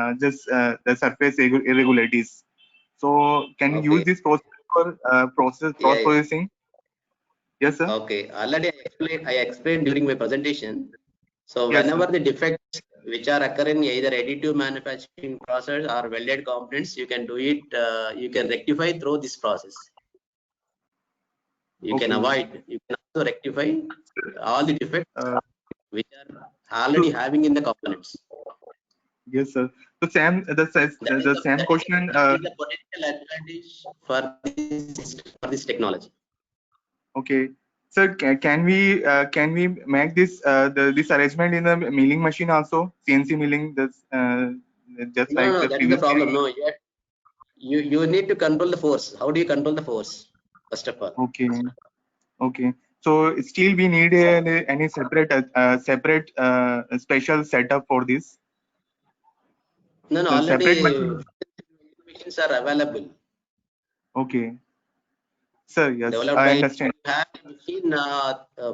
D: the surface irregularities? So can we use this process for cross processing? Yes, sir.
B: Okay. Already I explained during my presentation. So
D: Yes,
B: whenever
D: sir.
B: the defects which are occurring either additive manufacturing process or welded components, you can do it. You can rectify through this process. You can avoid. You can also rectify all the defects which are already having in the components.
D: Yes, sir. So Sam, the same question.
B: That is the potential advantage for this technology.
D: Okay, sir. Can we make this this arrangement in the milling machine also? CNC milling, this just like
B: No,
D: the
B: that is the
D: previous.
B: problem. No, you need to control the force. How do you control the force? First of all.
D: Okay. Okay. So still we need any separate separate special setup for this.
B: No,
D: Separate
B: already machines are available.
D: Okay. Sir, yes,
B: Developed
D: I
B: by
D: understand.
B: have a machine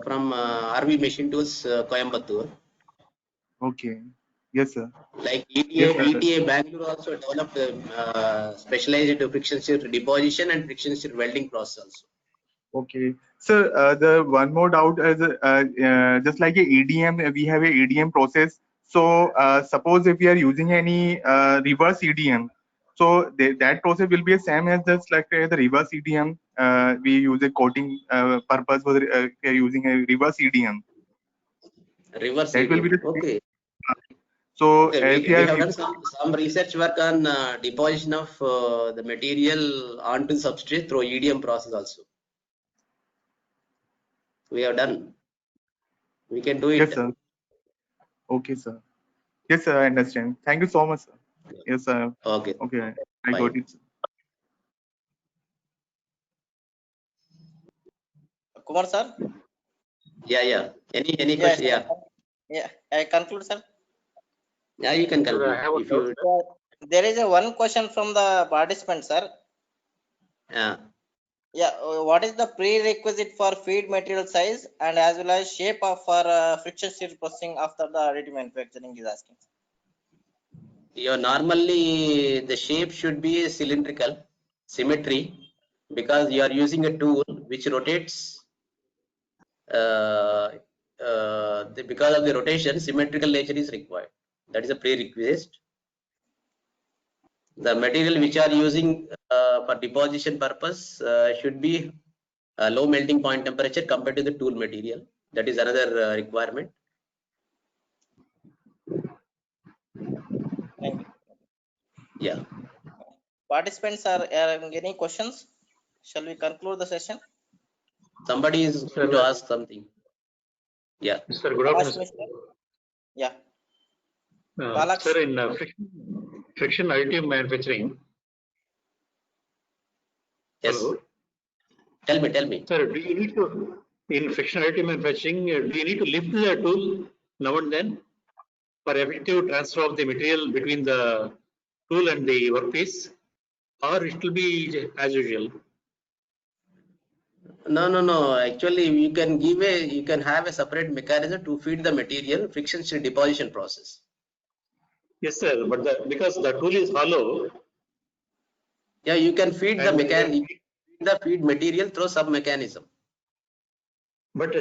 B: from RV Machine Tools, Coimbatore.
D: Okay. Yes, sir.
B: Like
D: Yes, sir.
B: ETA Bangalore also developed specialized friction stir deposition and friction stir welding process also.
D: Okay. Sir, the one more doubt is just like a EDM, we have a EDM process. So suppose if we are using any reverse EDM, so that process will be the same as just like the reverse EDM. We use a coating purpose for using a reverse EDM.
B: Reverse
D: That will be
B: EDM.
D: the
B: Okay.
D: so
B: Okay,
D: if
B: we
D: you
B: have
D: are
B: done some research work on deposition of the material onto the substrate through EDM process also. We have done. We can do it.
D: yes, sir. Okay, sir. Yes, sir. I understand. Thank you so much, sir. Yes, sir.
B: Okay.
D: Okay, I
B: Fine.
D: got it, sir.
E: Kumar sir?
B: Yeah. Any
E: Yeah,
B: question?
E: sir.
B: Yeah.
E: Yeah, I conclude, sir.
B: Yeah, you can
C: Sir,
B: conclude.
C: I have a
B: If you
E: There is a one question from the participant, sir.
B: yeah.
E: Yeah, what is the prerequisite for feed material size and as well as shape of for friction stir processing after the additive manufacturing is asking.
B: Normally the shape should be cylindrical, symmetry, because you are using a tool which rotates. Because of the rotation, symmetrical nature is required. That is a prerequisite. The material which are using for deposition purpose should be low melting point temperature compared to the tool material. That is another requirement.
E: Thank you.
B: Yeah.
E: Participants are having any questions? Shall we conclude the session?
B: Somebody is going to ask something. Yeah.
F: Sir, good afternoon.
E: Ask me, sir. Yeah.
F: Sir, in friction additive manufacturing.
B: Yes.
F: Hello.
B: Tell me.
F: Sir, do you need to, in friction additive manufacturing, do you need to lift the tool now and then for effective transfer of the material between the tool and the workpiece, or it will be as usual?
B: No. Actually, you can have a separate mechanism to feed the material friction stir deposition process.
F: Yes, sir, but because the tool is hollow.
B: Yeah, you can feed the feed material through some mechanism.
F: But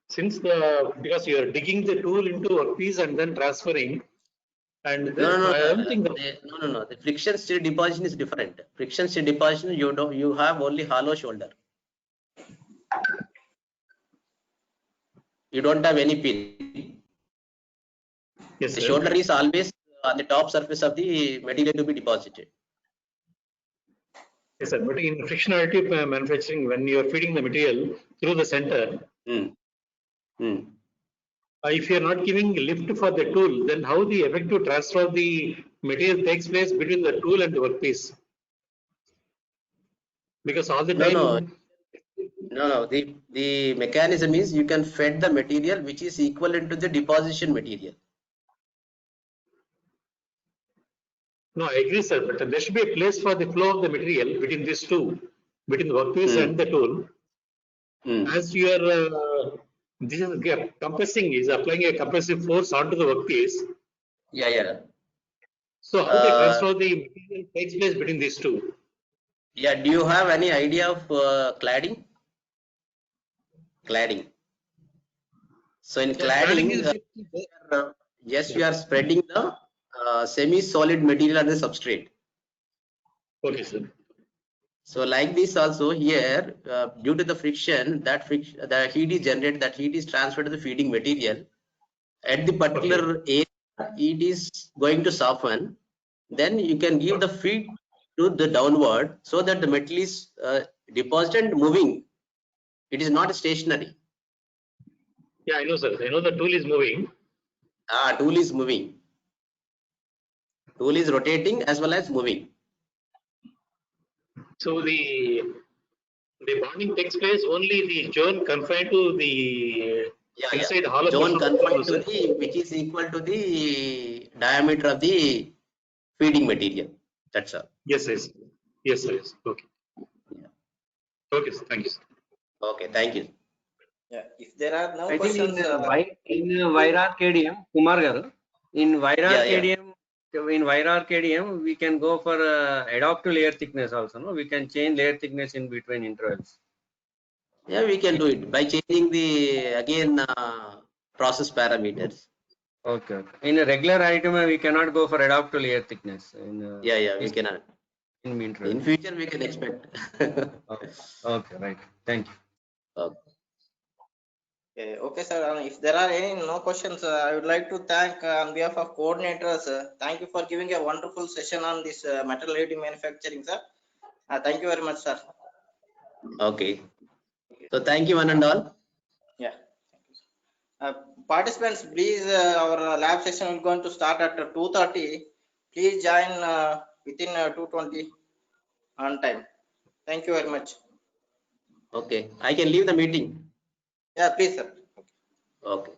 F: since because you are digging the tool into workpiece and then transferring, and then
B: No.
F: I don't think
B: No. The friction stir deposition is different. Friction stir deposition, you have only hollow shoulder. You don't have any pin.
F: yes,
B: The
F: sir.
B: shoulder is always on the top surface of the material to be deposited.
F: Yes, sir. But in friction additive manufacturing, when you are feeding the material through the center, if you are not giving lift for the tool, then how the effective transfer of the material takes place between the tool and the workpiece? Because all the time.
B: No. The mechanism is you can fed the material which is equivalent to the deposition material.
F: No, I agree, sir. But there should be a place for the flow of the material between these two, between the workpiece and the tool. As you are this is compressing, is applying a compressive force onto the workpiece.
B: Yeah.
F: So how the transfer of the material takes place between these two?
B: Yeah, do you have any idea of cladding? Cladding. So in cladding, yes, you are spreading the semi-solid material on the substrate.
F: Okay, sir.
B: So like this also here, due to the friction, the heat is generated, that heat is transferred to the feeding material. At the particular area, it is going to soften. Then you can give the feed to the downward so that the metal is deposited and moving. It is not stationary.
F: Yeah, I know, sir. I know the tool is moving.
B: Tool is moving. Tool is rotating as well as moving.
F: So the bonding takes place only the zone confined to the inside hollow
B: zone confined to the which is equal to the diameter of the feeding material. That's all.
F: Yes. Okay.
B: Yeah.
F: Okay, sir. Thank you, sir.
B: Okay, thank you.
E: Yeah, if there are no
C: I think
E: questions,
C: in Wire KDM, Kumar Garu, in Wire KDM, we can go for adaptive layer thickness also. No, we can change layer thickness in between intervals.
B: Yeah, we can do it by changing the again process parameters.
C: Okay, okay. In a regular item, we cannot go for adapt to layer thickness.
B: Yeah, we cannot. In future, we can expect.
C: Okay, right. Thank you.
E: Okay, sir. If there are any no questions, I would like to thank on behalf of coordinators. Thank you for giving a wonderful session on this metal additive manufacturing, sir. Thank you very much, sir.
B: Okay. So thank you one and all.
E: Yeah. Participants, please, our lab session is going to start at 2:30. Please join within 2:20 on time. Thank you very much.
B: Okay, I can leave the meeting.
E: Yeah, please, sir.
B: Okay.